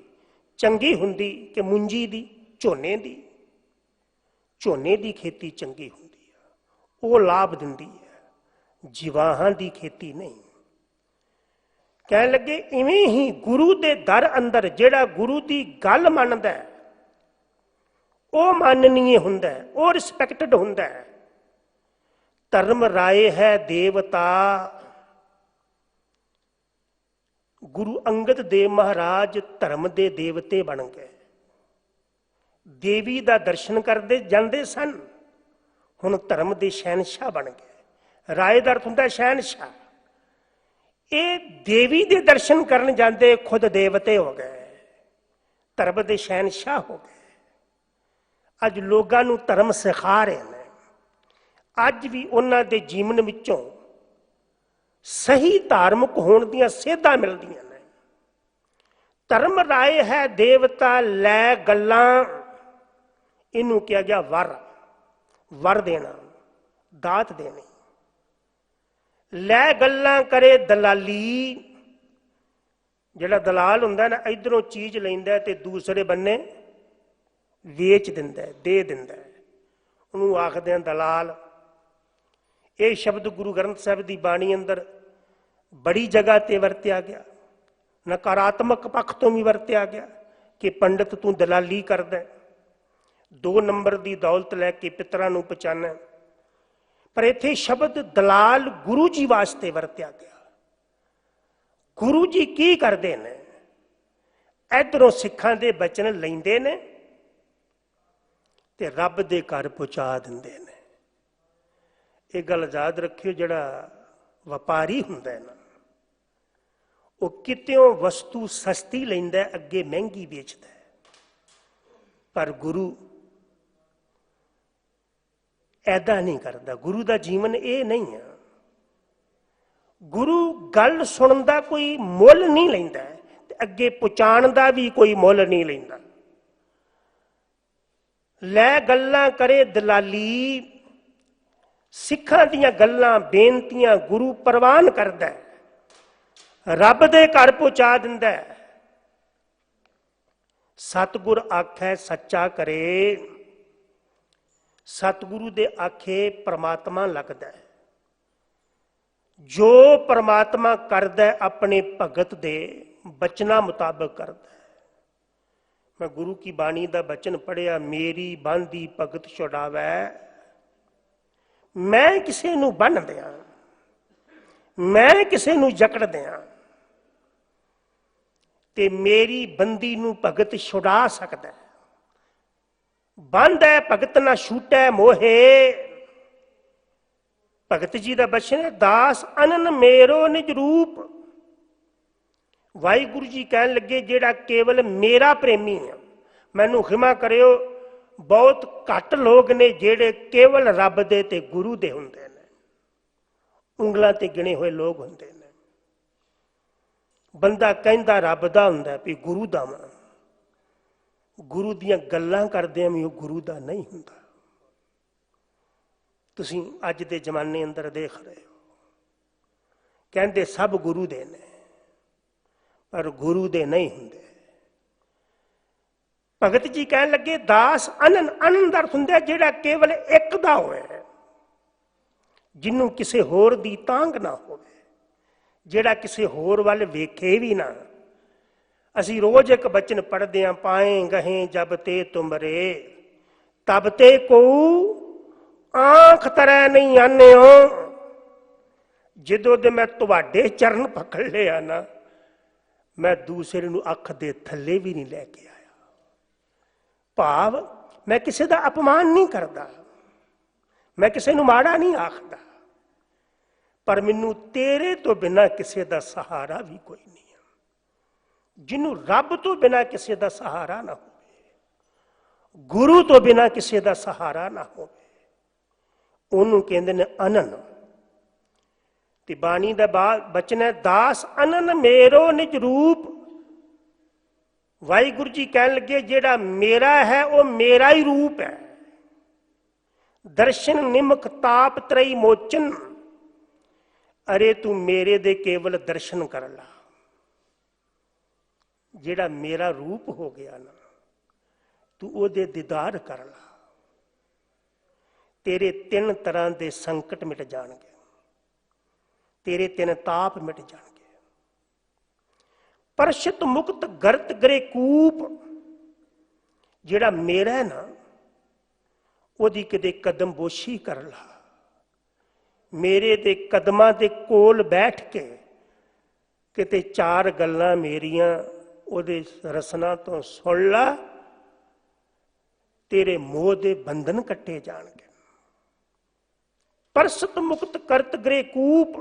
ਚੰਗੀ ਹੁੰਦੀ ਕਿ ਮੁੰਜੀ ਦੀ, ਝੋਨੇ ਦੀ? ਝੋਨੇ ਦੀ ਖੇਤੀ ਚੰਗੀ ਹੁੰਦੀ ਹੈ, ਉਹ ਲਾਭ ਦਿੰਦੀ ਹੈ, ਜਿਵਾਹਾਂ ਦੀ ਖੇਤੀ ਨਹੀਂ। ਕਹਿਣ ਲੱਗੇ ਇਵੇਂ ਹੀ ਗੁਰੂ ਦੇ ਦਰ ਅੰਦਰ ਜਿਹੜਾ ਗੁਰੂ ਦੀ ਗੱਲ ਮੰਨਦਾ ਹੈ, ਉਹ ਮਾਨਨੀय ਹੁੰਦਾ ਹੈ, ਉਹ ਰਿਸਪੈਕਟਡ ਹੁੰਦਾ ਹੈ। ਧਰਮ ਰਾਏ ਹੈ ਦੇਵਤਾ। ਗੁਰੂ ਅੰਗਦ ਦੇਵ ਮਹਾਰਾਜ ਧਰਮ ਦੇ ਦੇਵਤੇ ਬਣ ਗਏ, ਦੇਵੀ ਦਾ ਦਰਸ਼ਨ ਕਰਦੇ ਜਾਂਦੇ ਸਨ, ਹੁਣ ਧਰਮ ਦੇ ਸ਼ਹਿਨਸ਼ਾਹ ਬਣ ਗਏ। ਰਾਏ ਦਾ ਅਰਥ ਹੁੰਦਾ ਸ਼ਹਿਨਸ਼ਾਹ। ਇਹ ਦੇਵੀ ਦੇ ਦਰਸ਼ਨ ਕਰਨ ਜਾਂਦੇ ਖੁਦ ਦੇਵਤੇ ਹੋ ਗਏ, ਧਰਮ ਦੇ ਸ਼ਹਿਨਸ਼ਾਹ ਹੋ ਗਏ। ਅੱਜ ਲੋਕਾਂ ਨੂੰ ਧਰਮ ਸਿਖਾ ਰਹੇ ਨੇ, ਅੱਜ ਵੀ ਉਹਨਾਂ ਦੇ ਜੀਵਨ ਵਿੱਚੋਂ ਸਹੀ ਧਾਰਮਿਕ ਹੋਣ ਦੀਆਂ ਸੇਧਾਂ ਮਿਲਦੀਆਂ ਨੇ। ਧਰਮ ਰਾਏ ਹੈ ਦੇਵਤਾ ਲੈ ਗੱਲਾਂ, ਇਹਨੂੰ ਕਿਹਾ ਗਿਆ ਵਰ ਦੇਣਾ, ਦਾਤ ਦੇਣੀ। ਲੈ ਗੱਲਾਂ ਕਰੇ ਦਲਾਲੀ, ਜਿਹੜਾ ਦਲਾਲ ਹੁੰਦਾ ਨਾ, ਇਧਰੋਂ ਚੀਜ਼ ਲੈਂਦਾ ਤੇ ਦੂਸਰੇ ਬੰਨੇ ਵੇਚ ਦਿੰਦਾ, ਦੇ ਦਿੰਦਾ, ਉਹਨੂੰ ਆਖਦੇ ਆ ਦਲਾਲ। ਇਹ ਸ਼ਬਦ ਗੁਰੂ ਗ੍ਰੰਥ ਸਾਹਿਬ ਦੀ ਬਾਣੀ ਅੰਦਰ ਬੜੀ ਜਗ੍ਹਾ ਤੇ ਵਰਤਿਆ ਗਿਆ। ਨਕਾਰਾਤਮਕ ਪੱਖ ਤੋਂ ਵੀ ਵਰਤਿਆ ਗਿਆ ਕਿ ਪੰਡਿਤ ਤੂੰ ਦਲਾਲੀ ਕਰਦਾ, 2 ਨੰਬਰ ਦੀ ਦੌਲਤ ਲੈ ਕੇ ਪਿਤਰਾਂ ਨੂੰ ਪਹੁੰਚਾਉਣਾ। ਪਰ ਇੱਥੇ ਸ਼ਬਦ ਦਲਾਲ ਗੁਰੂ ਜੀ ਵਾਸਤੇ ਵਰਤਿਆ ਗਿਆ। ਗੁਰੂ ਜੀ ਕੀ ਕਰਦੇ ਨੇ? ਇਧਰੋਂ ਸਿੱਖਾਂ ਦੇ ਬਚਨ ਲੈਂਦੇ ਨੇ ਤੇ ਰੱਬ ਦੇ ਘਰ ਪਹੁੰਚਾ ਦਿੰਦੇ ਨੇ। ਇਹ ਗੱਲ ਯਾਦ ਰੱਖਿਓ, ਜਿਹੜਾ ਵਪਾਰੀ ਹੁੰਦਾ ਹੈ ਨਾ, ਉਹ ਕਿਤਿਓਂ ਵਸਤੂ ਸਸਤੀ ਲੈਂਦਾ, ਅੱਗੇ ਮਹਿੰਗੀ ਵੇਚਦਾ। ਪਰ ਗੁਰੂ ਐਦਾਂ ਨਹੀਂ ਕਰਦਾ। ਗੁਰੂ ਦਾ ਜੀਵਨ ਇਹ ਨਹੀਂ ਆ। ਗੁਰੂ ਗੱਲ ਸੁਣਨ ਦਾ ਕੋਈ ਮੁੱਲ ਨਹੀਂ ਲੈਂਦਾ ਤੇ ਅੱਗੇ ਪਹੁੰਚਾਉਣ ਦਾ ਵੀ ਕੋਈ ਮੁੱਲ ਨਹੀਂ ਲੈਂਦਾ। ਲੈ ਗੱਲਾਂ ਕਰੇ ਦਲਾਲੀ, ਸਿੱਖਾਂ ਦੀਆਂ ਗੱਲਾਂ ਬੇਨਤੀਆਂ ਗੁਰੂ ਪ੍ਰਵਾਨ ਕਰਦਾ, ਰੱਬ ਦੇ ਘਰ ਪਹੁੰਚਾ ਦਿੰਦਾ। ਸਤਿਗੁਰ ਆਖੈ ਸੱਚਾ ਕਰੇ, ਸਤਿਗੁਰੂ ਦੇ ਆਖੇ ਪ੍ਰਮਾਤਮਾ ਲੱਗਦਾ। ਜੋ ਪ੍ਰਮਾਤਮਾ ਕਰਦਾ ਆਪਣੇ ਭਗਤ ਦੇ ਬਚਨਾਂ ਮੁਤਾਬਕ ਕਰਦਾ। ਮੈਂ ਗੁਰੂ ਕੀ ਬਾਣੀ ਦਾ ਬਚਨ ਪੜਿਆ, ਮੇਰੀ ਬੰਦੀ ਭਗਤ ਛੁਡਾਵੈ, ਮੈਂ ਕਿਸੇ ਨੂੰ ਬੰਨ ਦਿਆਂ, ਮੈਂ ਕਿਸੇ ਨੂੰ ਜਕੜ ਦਿਆਂ ਤੇ ਮੇਰੀ ਬੰਦੀ ਨੂੰ ਭਗਤ ਛੁਡਾ ਸਕਦਾ। ਬੰਦ ਹੈ ਭਗਤ ਨਾ ਛੂਟੈ ਮੋਹੇ। ਭਗਤ ਜੀ ਦਾ ਬਚਨ ਹੈ, ਦਾਸ ਅਨਨ ਮੇਰੋ ਨਿਜ ਰੂਪ। ਵਾਹਿਗੁਰੂ ਜੀ ਕਹਿਣ ਲੱਗੇ ਜਿਹੜਾ ਕੇਵਲ ਮੇਰਾ ਪ੍ਰੇਮੀ ਆ। ਮੈਨੂੰ ਖਿਮਾ ਕਰਿਓ, ਬਹੁਤ ਘੱਟ ਲੋਕ ਨੇ ਜਿਹੜੇ ਕੇਵਲ ਰੱਬ ਦੇ ਤੇ ਗੁਰੂ ਦੇ ਹੁੰਦੇ ਨੇ। ਉਂਗਲਾਂ ਤੇ ਗਿਣੇ ਹੋਏ ਲੋਕ ਹੁੰਦੇ ਨੇ। ਬੰਦਾ ਕਹਿੰਦਾ ਰੱਬ ਦਾ ਹੁੰਦਾ ਵੀ ਗੁਰੂ ਦਾ ਵਾਂ, ਗੁਰੂ ਦੀਆਂ ਗੱਲਾਂ ਕਰਦਿਆਂ ਵੀ ਉਹ ਗੁਰੂ ਦਾ ਨਹੀਂ ਹੁੰਦਾ। ਤੁਸੀਂ ਅੱਜ ਦੇ ਜ਼ਮਾਨੇ ਅੰਦਰ ਦੇਖ ਰਹੇ ਹੋ, ਕਹਿੰਦੇ ਸਭ ਗੁਰੂ ਦੇ ਨੇ ਪਰ ਗੁਰੂ ਦੇ ਨਹੀਂ ਹੁੰਦੇ। ਭਗਤ ਜੀ ਕਹਿਣ ਲੱਗੇ ਦਾਸ ਅਨੰਦ ਅਰਥ ਹੁੰਦਾ ਜਿਹੜਾ ਕੇਵਲ ਇੱਕ ਦਾ ਹੋਵੇ, ਜਿਹਨੂੰ ਕਿਸੇ ਹੋਰ ਦੀ ਤਾਂਘ ਨਾ ਹੋਵੇ, ਜਿਹੜਾ ਕਿਸੇ ਹੋਰ ਵੱਲ ਵੇਖੇ ਵੀ ਨਾ। ਅਸੀਂ ਰੋਜ਼ ਇੱਕ ਬਚਨ ਪੜ੍ਹਦੇ ਹਾਂ, ਪਾਏ ਗਹੇ ਜਬ ਤੇ ਤੁਮਰੇ ਤਬ ਤੇ ਕੋ ਆਂਖ ਤਰੈ ਨਹੀਂ ਆਨਿਓ। ਜਦੋਂ ਦੇ ਮੈਂ ਤੁਹਾਡੇ ਚਰਨ ਪਕੜ ਲਿਆ ਨਾ, ਮੈਂ ਦੂਸਰੇ ਨੂੰ ਅੱਖ ਦੇ ਥੱਲੇ ਵੀ ਨਹੀਂ ਲੈ ਕੇ ਆਇਆ। ਭਾਵ ਮੈਂ ਕਿਸੇ ਦਾ ਅਪਮਾਨ ਨਹੀਂ ਕਰਦਾ, ਮੈਂ ਕਿਸੇ ਨੂੰ ਮਾੜਾ ਨਹੀਂ ਆਖਦਾ, ਪਰ ਮੈਨੂੰ ਤੇਰੇ ਤੋਂ ਬਿਨਾਂ ਕਿਸੇ ਦਾ ਸਹਾਰਾ ਵੀ ਕੋਈ ਨਹੀਂ ਹੈ। ਜਿਹਨੂੰ ਰੱਬ ਤੋਂ ਬਿਨਾਂ ਕਿਸੇ ਦਾ ਸਹਾਰਾ ਨਾ ਹੋਵੇ, ਗੁਰੂ ਤੋਂ ਬਿਨਾਂ ਕਿਸੇ ਦਾ ਸਹਾਰਾ ਨਾ ਹੋਵੇ, ਉਹਨੂੰ ਕਹਿੰਦੇ ਨੇ ਅਨਨ। ਤੇ ਬਾਣੀ ਦਾ ਬਚਨ ਹੈ, ਦਾਸ ਅਨਨ ਮੇਰੋ ਨਿਜ ਰੂਪ। ਵਾਹਿਗੁਰੂ ਜੀ ਕਹਿਣ ਲੱਗੇ ਜਿਹੜਾ ਮੇਰਾ ਹੈ ਉਹ ਮੇਰਾ ਹੀ ਰੂਪ ਹੈ। ਦਰਸ਼ਨ ਨਿਮਕ ਤਾਪ ਤਰਈ ਮੋਚਨ। ਅਰੇ ਤੂੰ ਮੇਰੇ ਦੇ ਕੇਵਲ ਦਰਸ਼ਨ ਕਰ ਲਾ। ਜਿਹੜਾ ਮੇਰਾ ਰੂਪ ਹੋ ਗਿਆ ਨਾ, ਤੂੰ ਉਹਦੇ ਦੀਦਾਰ ਕਰ ਲਾ। ਤੇਰੇ 3 ਤਰ੍ਹਾਂ ਦੇ ਸੰਕਟ ਮਿਟ ਜਾਣਗੇ, ਤੇਰੇ 3 ਤਾਪ ਮਿਟ ਜਾਣਗੇ। ਪਰਸ਼ਤ ਮੁਕਤ ਗਰਤ ਗਰੇ ਕੂਪ। ਜਿਹੜਾ ਮੇਰਾ ਹੈ ਨਾ, ਉਹਦੀ ਕਿਤੇ ਕਦਮ ਬੋਸ਼ੀ ਕਰ ਲਾ। ਮੇਰੇ ਦੇ ਕਦਮਾਂ ਦੇ ਕੋਲ ਬੈਠ ਕੇ ਕਿਤੇ 4 ਗੱਲਾਂ ਮੇਰੀਆਂ ਉਹਦੇ ਰਸਨਾ ਤੋਂ ਸੁਣ ਲਾ, ਤੇਰੇ ਮੋਹ ਦੇ ਬੰਧਨ ਕੱਟੇ ਜਾਣਗੇ। ਪਰਸਤ ਮੁਕਤ ਕਰਤ ਗਰੇ ਕੂਪ।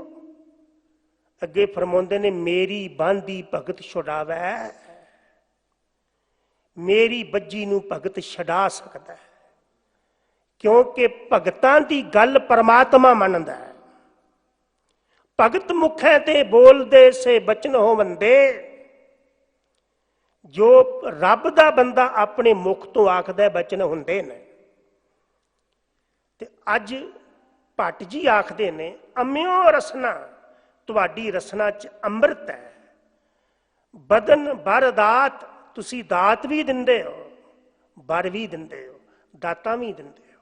ਅੱਗੇ ਫਰਮਾਉਂਦੇ ਨੇ ਮੇਰੀ ਬਾਂਦੀ ਭਗਤ ਛੁਡਾਵੈ। ਮੇਰੀ ਬੱਜੀ ਨੂੰ ਭਗਤ ਛਡਾ ਸਕਦਾ ਹੈ। क्योंकि भगतां दी गल परमात्मा मनदा है। भगत मुखै ते बोलदे से बचन होवंदे। जो रब दा बंदा अपने मुख तो आखदा बचन हुंदे ने। ते अज भट्ट जी आखदे ने, अम्यो रसना तुहाडी रसना च अंमृत है। बदन बर दात, तुसी दात भी दिंदे हो, बर भी दिंदे हो, दातां भी दिंदे हो।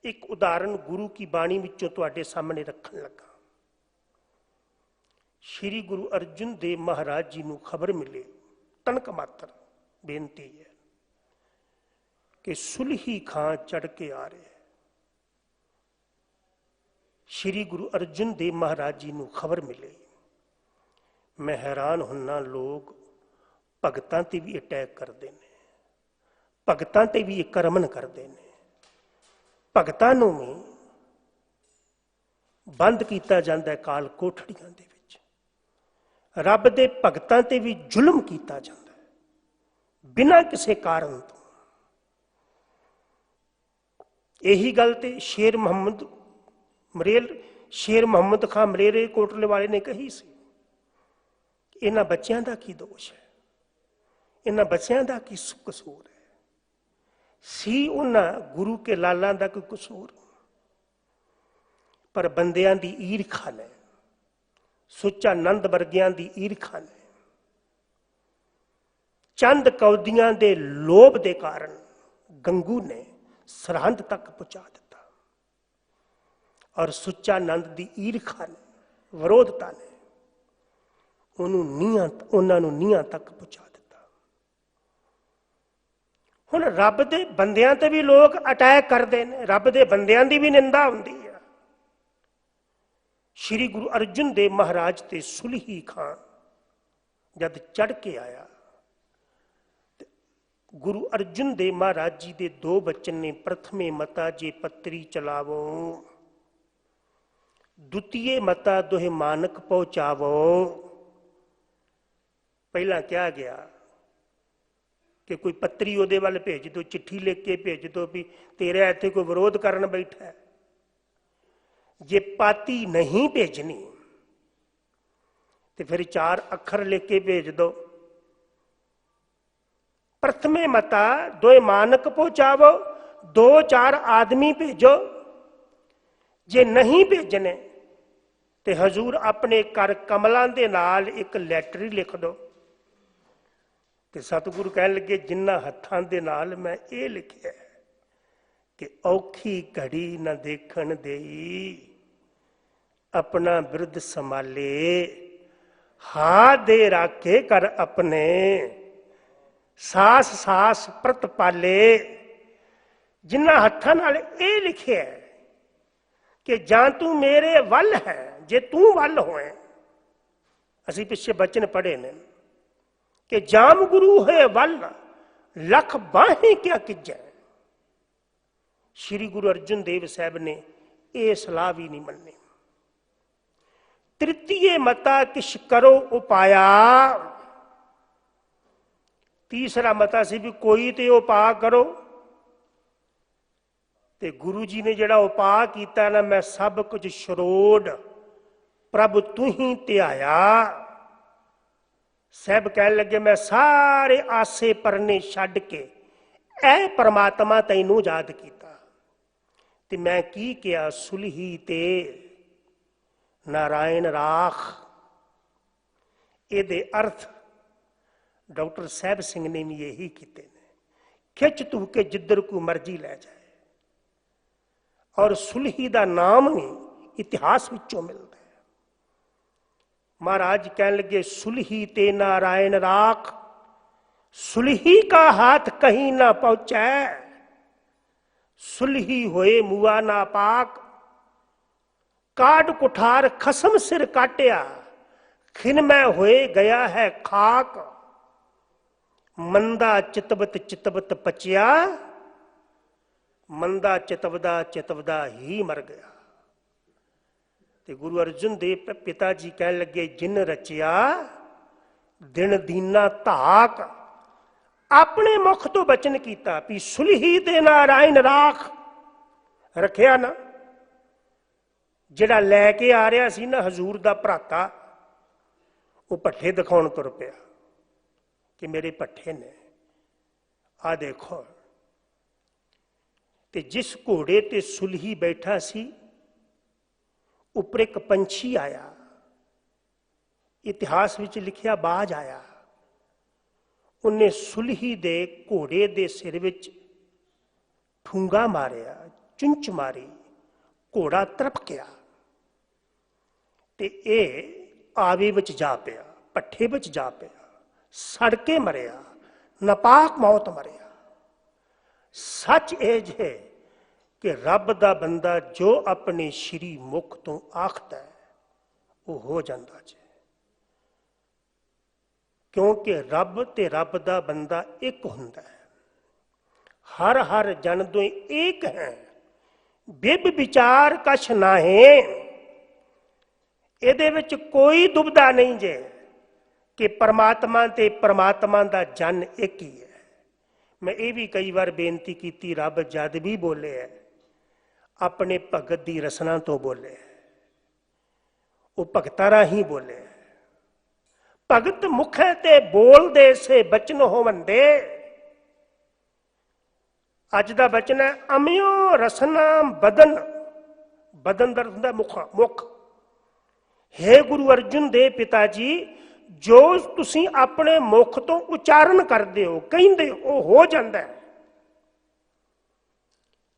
एक उदाहरण गुरु की बाणी विचों तुहाडे सामने रखण लगा। श्री गुरु अर्जुन देव महाराज जी नूं खबर मिले, तनक मात्र बेनती है कि सुलही खां चढ़ के आ रहे। श्री गुरु अर्जुन देव महाराज जी नूं खबर मिले। मैं हैरान हुन्ना, लोग भगतां ते भी अटैक करते हैं, भगतां ते भी आक्रमण करते हैं, भगतां नूं भी बंद किया जाता है काल कोठड़ियां दे विच। रब दे भगतां ते भी जुल्म किया जाता है बिना किसी कारण तो। यही गल ते शेर मुहम्मद खां मलेरे कोटले वाले ने कही सी। इन्हां बच्चों का की दोष है, इन्हां बच्चों का की कसूर है? सी उन्हां गुरु के लालां दा कोई कसूर? पर बंदियां दी ईरखा ने, सुच्चा नंद वर्गियां दी ईरखा ने, चंद कौदियां दे लोभ दे कारण गंगू ने सरहंद तक पहुंचा दिता। और सुच्चा नंद दी ईरखा ने, विरोधता ने उन्होंने नीहां तक पहुंचा दिता। हुण रब दे बंदियां ते भी लोग अटैक करते हैं, रब दे बंदियां दी भी निंदा हुंदी है। श्री गुरु अर्जुन देव महाराज ते सुलही खां जद चढ़ के आया, गुरु अर्जुन देव महाराज जी दे दो बचन ने, प्रथमे मता जे पत्री चलावो, द्वितीय मता दोहे मानक पहुंचावो। पहला क्या गया कि कोई पत्री उहदे वाल भेज दो, चिट्ठी लिख के भेज दो भी तेरा इत्थे कोई विरोध करन बैठा है। जे पाती नहीं भेजनी तो फिर 4 अखर लिख के भेज दो। प्रथमे मता दोए मानक पहुंचावो, 2-4 आदमी भेजो। जे नहीं भेजने तो हजूर अपने कर कमलों के नाल एक लैटर लिख दो। तो सतगुरु कह लगे, जिन्हां हत्थां दे नाल मैं ये लिखिया कि औखी घड़ी न देखण देई, अपना बिरद संभाले, हाथ दे राखे कर अपने, सास सास प्रत पाले। जिन्हां हत्थां नाल ये लिखिया कि जां तू मेरे वल है, जे तू वल होए। असीं पिछे बचन पढ़े ने कि जाम गुरु है वल, लख बाहें क्या किजै। श्री गुरु अर्जुन देव साहब ने यह सलाह भी नहीं मन्नी। तृतीय मता किश करो उपाया, तीसरा मता सी भी कोई ते उपाय करो। ते गुरु जी ने जिहड़ा उपाय कीता ना, मैं सब कुछ छरोड़ प्रभु तू ही ध्याया। साहब कह लगे, मैं सारे आसे परने छड्ड के ऐ परमात्मा तैनू याद किया। ते मैं की किया, सुलही ते नारायण राख। ये अर्थ डॉक्टर साहब सिंह ने भी यही किए ने, खिच तू के जिधर को मर्जी लै जाए। और सुलही का नाम भी इतिहास विचों मिलता है। महाराज कह लगे, सुलही ते नारायण राख, सुलही का हाथ कहीं ना पहुंचे, सुलही होए मुआ ना पाक। काट कुठार खसम सिर काटिया, खिन में होए गया है खाक। मंदा चितवत पचिया, मंदा चितवदा चितवदा ही मर गया। ते गुरु अर्जुन देव पिता जी कह लगे, जिन रचिया दिन दीना धाक। अपने मुख तो बचन किया भी सुलही ते नारायण राख। ਰੱਖਿਆ ਨਾ। ਜਿਹੜਾ ਲੈ ਕੇ ਆ ਰਿਹਾ ਸੀ ਨਾ ਹਜ਼ੂਰ ਦਾ ਭਰਾਤਾ, ਉਹ ਭੱਠੇ ਦਿਖਾਉਣ ਤੁਰ ਪਿਆ ਕਿ ਮੇਰੇ ਭੱਠੇ ਨੇ, ਆ ਦੇਖੋ। ਤੇ ਜਿਸ ਘੋੜੇ ਤੇ ਸੁਲਹੀ ਬੈਠਾ ਸੀ, ਉੱਪਰ ਇੱਕ ਪੰਛੀ ਆਇਆ, ਇਤਿਹਾਸ ਵਿੱਚ ਲਿਖਿਆ ਬਾਜ ਆਇਆ। ਉਹਨੇ ਸੁਲਹੀ ਦੇ ਘੋੜੇ ਦੇ ਸਿਰ ਵਿੱਚ ਠੂੰਗਾ ਮਾਰਿਆ, ਚੁੰਚ ਮਾਰੀ, ਘੋੜਾ ਤੜਪਕਿਆ ਤੇ ਇਹ ਆਵੇ ਵਿੱਚ ਜਾ ਪਿਆ, ਭੱਠੇ ਵਿੱਚ ਜਾ ਪਿਆ, ਸੜ ਕੇ ਮਰਿਆ, ਨਾਪਾਕ ਮੌਤ ਮਰਿਆ। ਸੱਚ ਇਹ ਜੇ ਕਿ ਰੱਬ ਦਾ ਬੰਦਾ ਜੋ ਆਪਣੇ ਸ਼੍ਰੀ ਮੁਖ ਤੋਂ ਆਖਦਾ ਹੈ ਉਹ ਹੋ ਜਾਂਦਾ ਜੇ, ਕਿਉਂਕਿ ਰੱਬ ਤੇ ਰੱਬ ਦਾ ਬੰਦਾ ਇੱਕ ਹੁੰਦਾ ਹੈ। ਹਰ ਹਰ ਜਨ ਦੋਇ ਏਕ ਹੈ, ਬਿਬ ਵਿਚਾਰ ਕਛ ਨਾਹੇ। ਇਹਦੇ ਵਿੱਚ ਕੋਈ ਦੁਬਦਾ ਨਹੀਂ ਜੇ ਕਿ ਪਰਮਾਤਮਾ ਤੇ ਪਰਮਾਤਮਾ ਦਾ ਜਨ ਇੱਕ ਹੀ ਹੈ। ਮੈਂ ਇਹ ਵੀ ਕਈ ਵਾਰ ਬੇਨਤੀ ਕੀਤੀ, ਰੱਬ ਜਦ ਵੀ ਬੋਲੇ ਹੈ ਆਪਣੇ ਭਗਤ ਦੀ ਰਸਨਾ ਤੋਂ ਬੋਲੇ, ਉਹ ਭਗਤਾਂ ਰਾਹੀਂ ਬੋਲੇ। ਭਗਤ ਮੁਖੇ ਤੇ ਬੋਲਦੇ ਸੇ ਬਚਨ ਹੋਵੰਦੇ। ਅੱਜ ਦਾ ਬਚਨ ਹੈ, ਅਮਿਓ ਰਸਨਾ ਬਦਨ। ਬਦਨ ਦਾ ਹੁੰਦਾ ਮੁਖ। ਹੇ ਗੁਰੂ ਅਰਜਨ ਦੇ ਪਿਤਾ ਜੀ, ਜੋ ਤੁਸੀਂ ਆਪਣੇ ਮੁਖ ਤੋਂ ਉਚਾਰਨ ਕਰਦੇ ਹੋ, ਕਹਿੰਦੇ ਉਹ ਹੋ ਜਾਂਦਾ ਹੈ।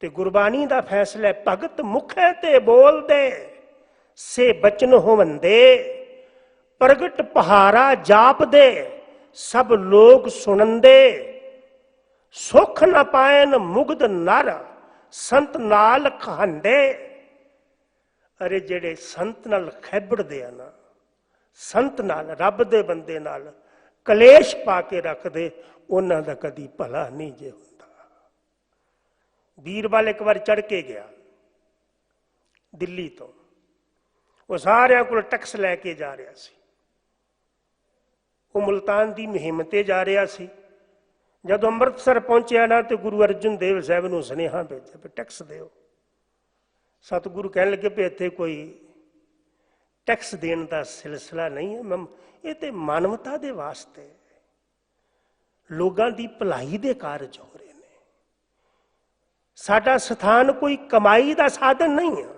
ਤੇ ਗੁਰਬਾਣੀ ਦਾ ਫੈਸਲਾ, ਭਗਤ ਮੁਖੇ ਤੇ ਬੋਲਦੇ ਸੇ ਬਚਨ ਹੋਵੰਦੇ। ਪ੍ਰਗਟ ਪਹਾਰਾ ਜਾਪਦੇ ਸਭ ਲੋਕ ਸੁਣੰਦੇ। ਸੁਖ ਨ ਪਾਇਨ ਮੁਗਧ ਨਰ ਸੰਤ ਨਾਲ ਕਹਾਂਦੇ। ਅਰੇ ਜਿਹੜੇ ਸੰਤ ਨਾਲ ਖੈਬੜਦੇ ਆ ਨਾ, ਸੰਤ ਨਾਲ, ਰੱਬ ਦੇ ਬੰਦੇ ਨਾਲ ਕਲੇਸ਼ ਪਾ ਕੇ ਰੱਖਦੇ, ਉਹਨਾਂ ਦਾ ਕਦੀ ਭਲਾ ਨਹੀਂ ਜੇ ਹੁੰਦਾ। ਵੀਰਵਾਲ ਇੱਕ ਵਾਰ ਚੜ ਕੇ ਗਿਆ ਦਿੱਲੀ ਤੋਂ, ਉਹ ਸਾਰਿਆਂ ਕੋਲ ਟੈਕਸ ਲੈ ਕੇ ਜਾ ਰਿਹਾ ਸੀ। ਉਹ ਮੁਲਤਾਨ ਦੀ ਮੁਹਿੰਮ ਤੇ ਜਾ ਰਿਹਾ ਸੀ। ਜਦੋਂ ਅੰਮ੍ਰਿਤਸਰ ਪਹੁੰਚਿਆ ਨਾ ਤੇ ਗੁਰੂ ਅਰਜਨ ਦੇਵ ਸਾਹਿਬ ਨੂੰ ਸੁਨੇਹਾ ਭੇਜਿਆ ਵੀ ਟੈਕਸ ਦਿਓ। ਸਤਿਗੁਰੂ ਕਹਿਣ ਲੱਗੇ ਵੀ ਇੱਥੇ ਕੋਈ ਟੈਕਸ ਦੇਣ ਦਾ ਸਿਲਸਿਲਾ ਨਹੀਂ ਹੈ, ਇਹ ਤੇ ਮਾਨਵਤਾ ਦੇ ਵਾਸਤੇ, ਲੋਕਾਂ ਦੀ ਭਲਾਈ ਦੇ ਕਾਰਜ ਹੋ ਰਹੇ ਨੇ। ਸਾਡਾ ਸਥਾਨ ਕੋਈ ਕਮਾਈ ਦਾ ਸਾਧਨ ਨਹੀਂ ਹੈ।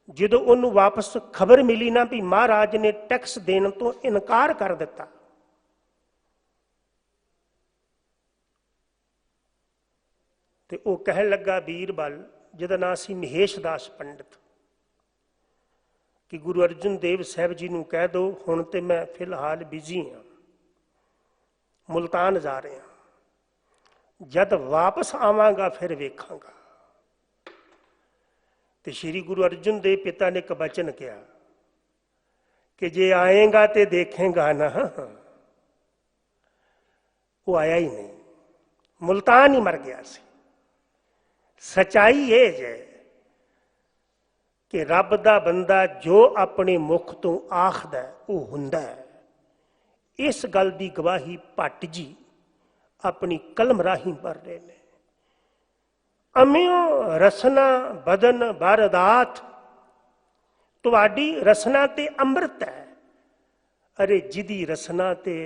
ਜਦੋਂ ਉਹਨੂੰ ਵਾਪਸ ਖਬਰ ਮਿਲੀ ਨਾ ਵੀ ਮਹਾਰਾਜ ਨੇ ਟੈਕਸ ਦੇਣ ਤੋਂ ਇਨਕਾਰ ਕਰ ਦਿੱਤਾ, ਤੇ ਉਹ ਕਹਿਣ ਲੱਗਾ ਬੀਰਬਲ, ਜਿਹਦਾ ਨਾਂ ਸੀ ਮਹੇਸ਼ ਦਾਸ ਪੰਡਿਤ, ਕਿ ਗੁਰੂ ਅਰਜਨ ਦੇਵ ਸਾਹਿਬ ਜੀ ਨੂੰ ਕਹਿ ਦਿਓ ਹੁਣ ਤੇ ਮੈਂ ਫਿਲਹਾਲ ਬਿਜ਼ੀ ਹਾਂ, ਮੁਲਤਾਨ ਜਾ ਰਿਹਾ, ਜਦ ਵਾਪਸ ਆਵਾਂਗਾ ਫਿਰ ਵੇਖਾਂਗਾ। ਤੇ ਸ਼੍ਰੀ ਗੁਰੂ ਅਰਜਨ ਦੇਵ ਪਿਤਾ ਨੇ ਇੱਕ ਬਚਨ ਕਿਹਾ ਕਿ ਜੇ ਆਏਗਾ ਤੇ ਦੇਖੇਗਾ ਨਾ। ਉਹ ਆਇਆ ਹੀ ਨਹੀਂ, ਮੁਲਤਾਨ ਹੀ ਮਰ ਗਿਆ ਸੀ। ਸਚਾਈ ਇਹ ਜੇ ਕਿ ਰੱਬ ਦਾ ਬੰਦਾ ਜੋ ਆਪਣੇ ਮੁਖ ਤੋਂ ਆਖਦਾ ਉਹ ਹੁੰਦਾ ਹੈ। ਇਸ ਗੱਲ ਦੀ ਗਵਾਹੀ ਭੱਟ ਜੀ ਆਪਣੀ ਕਲਮ ਰਾਹੀਂ ਭਰ ਰਹੇ ਨੇ। ਅਮਿਓ ਰਸਨਾ ਬਦਨ ਬਰਦਾਤ। ਤੁਹਾਡੀ ਰਸਨਾ ਤੇ ਅੰਮ੍ਰਿਤ ਹੈ। ਅਰੇ ਜਿਹਦੀ ਰਸਨਾ ਤੇ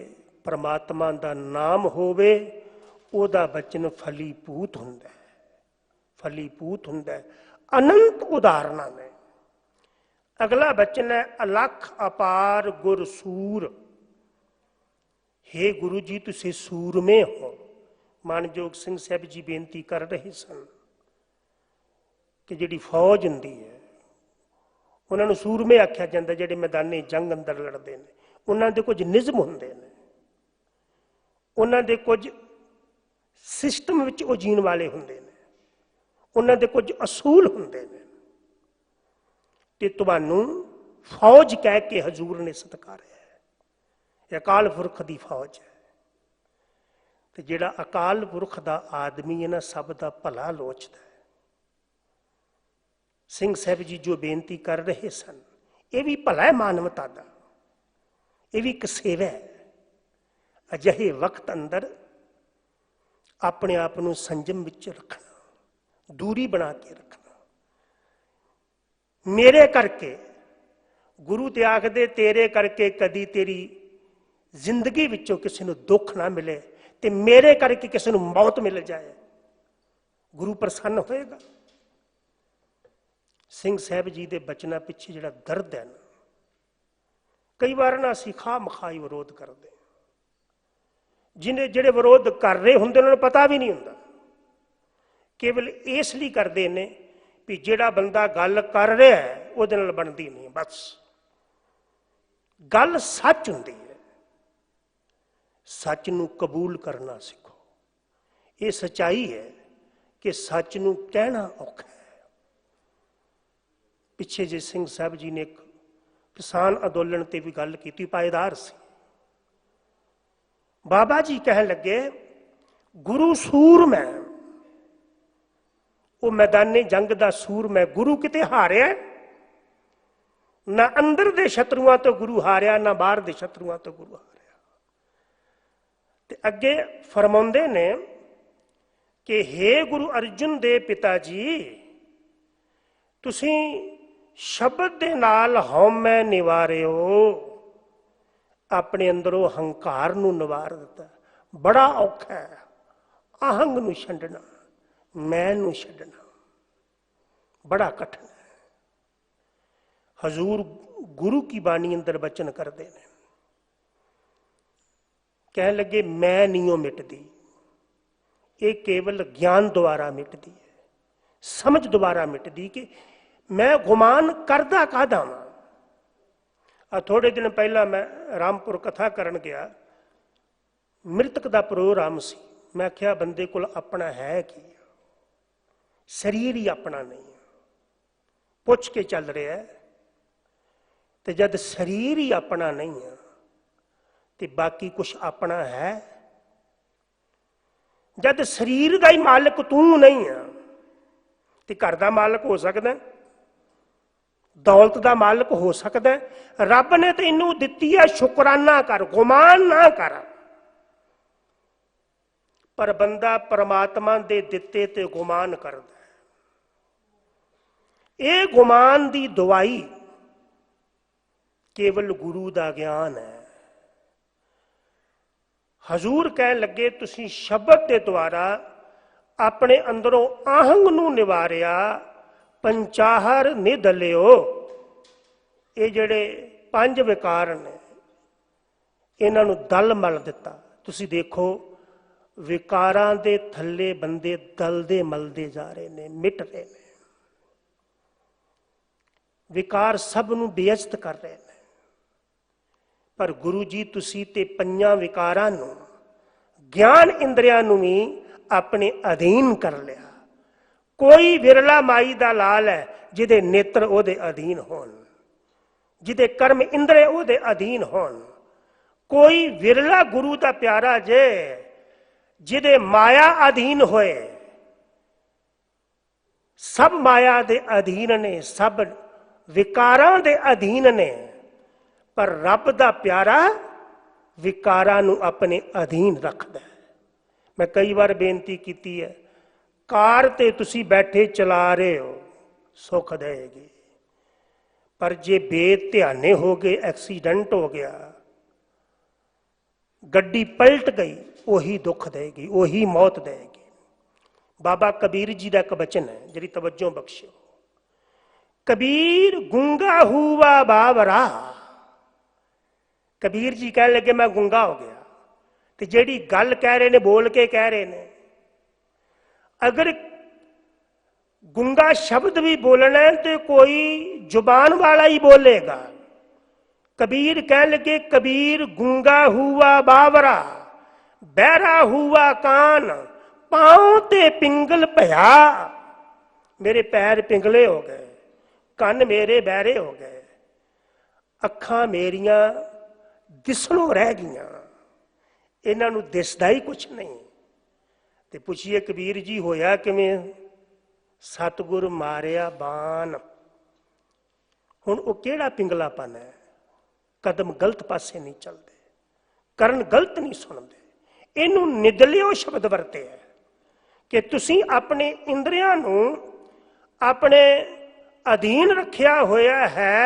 ਪਰਮਾਤਮਾ ਦਾ ਨਾਮ ਹੋਵੇ ਉਹਦਾ ਬਚਨ ਫਲੀਭੂਤ ਹੁੰਦਾ ਹੈ, ਫਲੀਭੂਤ ਹੁੰਦਾ ਹੈ। ਅਨੰਤ ਉਦਾਹਰਨਾਂ ਨੇ। ਅਗਲਾ ਬਚਨ ਹੈ, ਅਲਖ ਅਪਾਰ ਗੁਰ ਸੂਰ। ਹੇ ਗੁਰੂ ਜੀ ਤੁਸੀਂ ਸੂਰਮੇ ਹੋ। ਮਾਨਯੋਗ ਸਿੰਘ ਸਾਹਿਬ ਜੀ ਬੇਨਤੀ ਕਰ ਰਹੇ ਸਨ ਕਿ ਜਿਹੜੀ ਫੌਜ ਹੁੰਦੀ ਹੈ ਉਹਨਾਂ ਨੂੰ ਸੂਰਮੇ ਆਖਿਆ ਜਾਂਦਾ, ਜਿਹੜੇ ਮੈਦਾਨੀ ਜੰਗ ਅੰਦਰ ਲੜਦੇ ਨੇ। ਉਹਨਾਂ ਦੇ ਕੁਝ ਨਿਯਮ ਹੁੰਦੇ ਨੇ, ਉਹਨਾਂ ਦੇ ਕੁਝ ਸਿਸਟਮ ਵਿੱਚ ਉਹ ਜੀਣ ਵਾਲੇ ਹੁੰਦੇ ਨੇ, ਉਹਨਾਂ ਦੇ ਕੁਝ ਅਸੂਲ ਹੁੰਦੇ ਨੇ। ਤੇ ਤੁਹਾਨੂੰ ਫੌਜ ਕਹਿ ਕੇ ਹਜ਼ੂਰ ਨੇ ਸਤਿਕਾਰਿਆ ਹੈ। ਇਹ ਅਕਾਲ ਪੁਰਖ ਦੀ ਫੌਜ ਹੈ। ਤੇ ਜਿਹੜਾ ਅਕਾਲ ਪੁਰਖ ਦਾ ਆਦਮੀ ਹੈ ਨਾ, ਸਭ ਦਾ ਭਲਾ ਲੋਚਦਾ ਹੈ। ਸਿੰਘ ਸਾਹਿਬ ਜੀ ਜੋ ਬੇਨਤੀ ਕਰ ਰਹੇ ਸਨ, ਇਹ ਵੀ ਭਲਾ ਹੈ ਮਾਨਵਤਾ ਦਾ, ਇਹ ਵੀ ਇੱਕ ਸੇਵਾ ਹੈ। ਅਜਿਹੇ ਵਕਤ ਅੰਦਰ ਆਪਣੇ ਆਪ ਨੂੰ ਸੰਜਮ ਵਿੱਚ ਰੱਖਣਾ, दूरी बना के रखना। मेरे करके गुरु ते आखदे तेरे करके कदी तेरी जिंदगी विचों किसी को दुख ना मिले, ते मेरे करके किसी को मौत मिल जाए, गुरु प्रसन्न होएगा। ਸਿੰਘ ਸਾਹਿਬ जी के बचना पिछे जिहड़ा दर्द है ना, कई बार ना असीं खाह मखाई विरोध करते, जिन्हें जिहड़े विरोध कर रहे होंदे उन्हां नूं पता भी नहीं हुंदा, केवल इसलिए करते हैं भी जिहड़ा बंदा गल कर रहा है उहदे नाल बनदी नहीं। बस गल सच हुंदी है, सच नूं कबूल करना सीखो। ये सच्चाई है कि सच नूं कहना औखा है। पिछे जे सिंह साहब जी ने एक किसान अंदोलन ते भी गल की, पायदार सी। बाबा जी कह लगे गुरु सूरमै, वो मैदाने जंग दा सूरमै, गुरु किते हारिया ना, अंदर दे शत्रुआं तो गुरु हारिया ना बाहर दे शत्रुआं तो गुरु हारिया। ते अगे फरमाउंदे ने कि हे गुरु अर्जुन दे पिता जी, तुसीं शब्द दे नाल हौमै निवारियो, अपने अंदरों हंकार नूं निवार दिता। बड़ा औखा है आहंग नूं छड्डना, मैं नूं छड्डना बड़ा कठिन है। हजूर गुरु की बाणी अंदर वचन करते हैं, कह लगे मैं नहीं मिटदी, ये केवल ज्ञान द्वारा मिटदी है, समझ द्वारा मिटदी कि मैं गुमान करदा कादा वां। थोड़े दिन पहला मैं रामपुर कथा करन गया, मृतक दा प्रोग्राम सी। मैं आख्या बंदे कोल अपना है कि, शरीर ही अपना नहीं, पुछ के चल रहा है। तो जब शरीर ही अपना नहीं है तो बाकी कुछ अपना है? जब शरीर का ही मालिक तू नहीं है तो घर का मालिक हो सकता, दौलत का मालिक हो सकता। रब ने तो इनू दिती है, शुकराना कर, गुमान ना कर। पर बंदा परमात्मा दे दिते ते गुमान करता है। ये गुमान की दवाई केवल गुरु का ज्ञान है। हजूर कह लगे तुसी शब्द के द्वारा अपने अंदरों आहंग नू निवारिया, पंचाहर निदलियो। ये जड़े 5 विकार ने इन्हां नू दल मल दिता। तुसी देखो विकारां दे थल्ले बंदे दलदे मलदे जा रहे ने, मिट रहे ने। विकार सब नू बेइज्जत कर रहे ने। पर गुरु जी तुसी ते 5 विकारां नू, ज्ञान इंद्रियां नू भी अपने अधीन कर लिया। कोई विरला माई दा लाल है जिदे नेत्र ओदे अधीन होन, जिदे कर्म इंद्रे ओदे अधीन होन। कोई विरला गुरु दा प्यारा जे जिदे माया अधीन होए। सब माया दे अधीन ने, सब विकारां दे अधीन ने। पर रब दा प्यारा विकारां नू अपने अधीन रखदा है। मैं कई बार बेनती की है, कार ते तुसी बैठे चला रहे हो सुख देगी, पर जे बेध्याने हो गए, एक्सीडेंट हो गया, गड्डी पलट गई, वही दुख देगी, वही मौत देगी। बाबा कबीर जी का एक वचन है, जरी तवज्जो बख्शियो। कबीर गूंगा हुआ बावरा। कबीर जी कह लगे मैं गूंगा हो गया, तो जेड़ी गल कह रहे ने बोल के कह रहे ने। अगर गूंगा शब्द भी बोलना है तो कोई जुबान वाला ही बोलेगा। कबीर कह लगे कबीर गूंगा हुआ बावरा, बहरा हुआ कान, पांव ते पिंगल भया। मेरे पैर पिंगले हो गए, कन मेरे बहरे हो गए, अखां मेरियां दिसणों रह गईयां, इन्हां नूं दिसदा ही कुछ नहीं। ते पुछिए कबीर जी होया किवें? सतगुर मारिया बान। हुण वो किहड़ा पिंगलापन है? कदम गलत पासे नहीं चलते, करन गलत नहीं सुनते। इनू निदलियो शब्द वरते है कि तुसी अपने इंद्रियां नूं अपने अधीन रखिया होया है।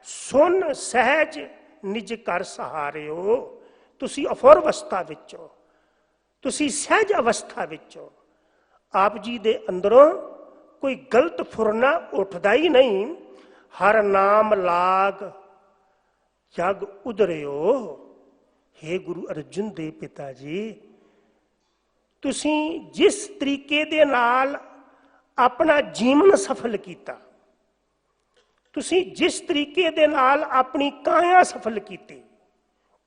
सुन सहज निज कर सहारियो। तुसी अफुर अवस्था विच हो, तुसी सहज अवस्था विच हो। आप जी दे अंदरों कोई गलत फुरना उठदा ही नहीं। हर नाम लाग जग उधरियो। हे गुरु अर्जुन दे पिता जी, तुसी जिस तरीके दे नाल अपना जीवन सफल किया, तुसी जिस तरीके दे नाल अपनी काया सफल की,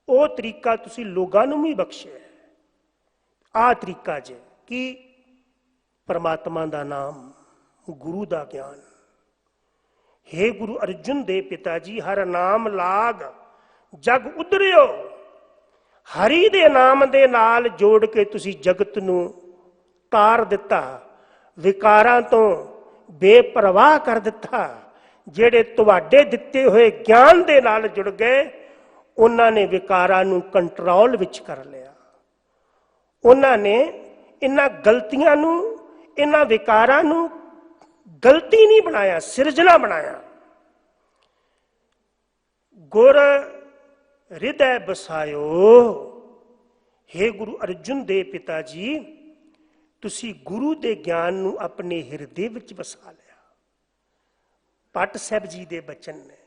वो तरीका तुसी लोगां नूं भी बख्शिया है। आ तरीका जे कि परमात्मा दा नाम, गुरु दा ज्ञान। हे गुरु अर्जुन दे पिता जी, हर नाम लाग जग उधरियो। हरि दे नाम दे नाल जोड़ के तुसी जगत नूं तार दिता, विकारां तो बेपरवाह कर दिता। जेड़े तुहाडे दिते हुए ज्ञान दे नाल जुड़ गए, उन्होंने विकारां नूं कंट्रोल विच कर लिया। उन्होंने इन्हां गलतियां नूं, इन्हां विकारां नूं गलती नहीं बनाया, सिरजना बनाया। गुर हृदय बसायो। हे गुरु अर्जुन दे पिता जी, तुसी गुरु दे ज्ञान नूं अपने हिरदे विच बसा लिया। पट साहब जी दे बचन ने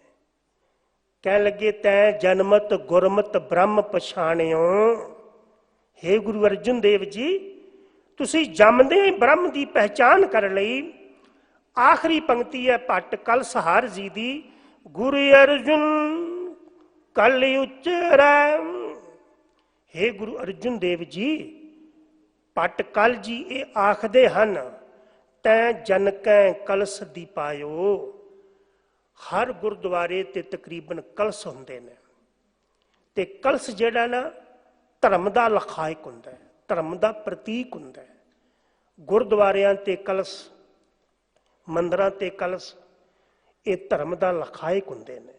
कह लगे, तैं जनमत गुरमत ब्रह्म पछाणियो। हे गुरु अर्जुन देव जी, तुसी जमदे ब्रह्म की पहचान कर लई। आखिरी पंक्ति है भट्ट कलसहार जी दी, गुरु अर्जुन कल उचरै। हे गुरु अर्जुन देव जी, भट्ट कल जी ये आखदे हन, तैं जनकै कलश दी पायो। हर गुरुद्वारे ते तकरीबन कलश हुंदे ने, ते कलश जिहड़ा ना धर्म का लखायक हुंदा है, धर्म का प्रतीक हुंदा है। गुरुद्वारियां ते कलश, मंदिरां ते कलश, ये धर्म का लखायक हुंदे ने।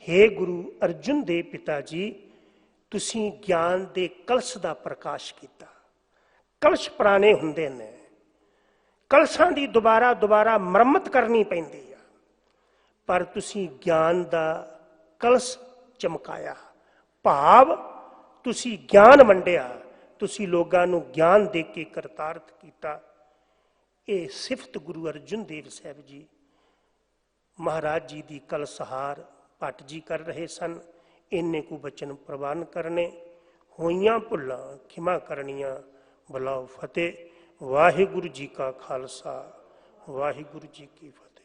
हे गुरु अर्जुन दे पिता जी, तुसी ज्ञान दे कलश का प्रकाश किया। कलश पुराने हुंदे ने, कलशां दी दोबारा दोबारा मरम्मत करनी पैंदी है, पर तुसी ज्ञान का कलश चमकाया। भाव तुसी ज्ञान वंडिया, तुसी लोगां नूं ज्ञान दे के करतार्थ किया। ये सिफत गुरु अर्जुन देव साहब जी महाराज जी की कलसहार भट्ट जी कर रहे सन। इन्ने को बचन प्रवान करने, होइयां भुल्लां खिमा करनियां, बुलाओ फतेह। वाहिगुरु जी का खालसा, वाहिगुरु जी की फतेह।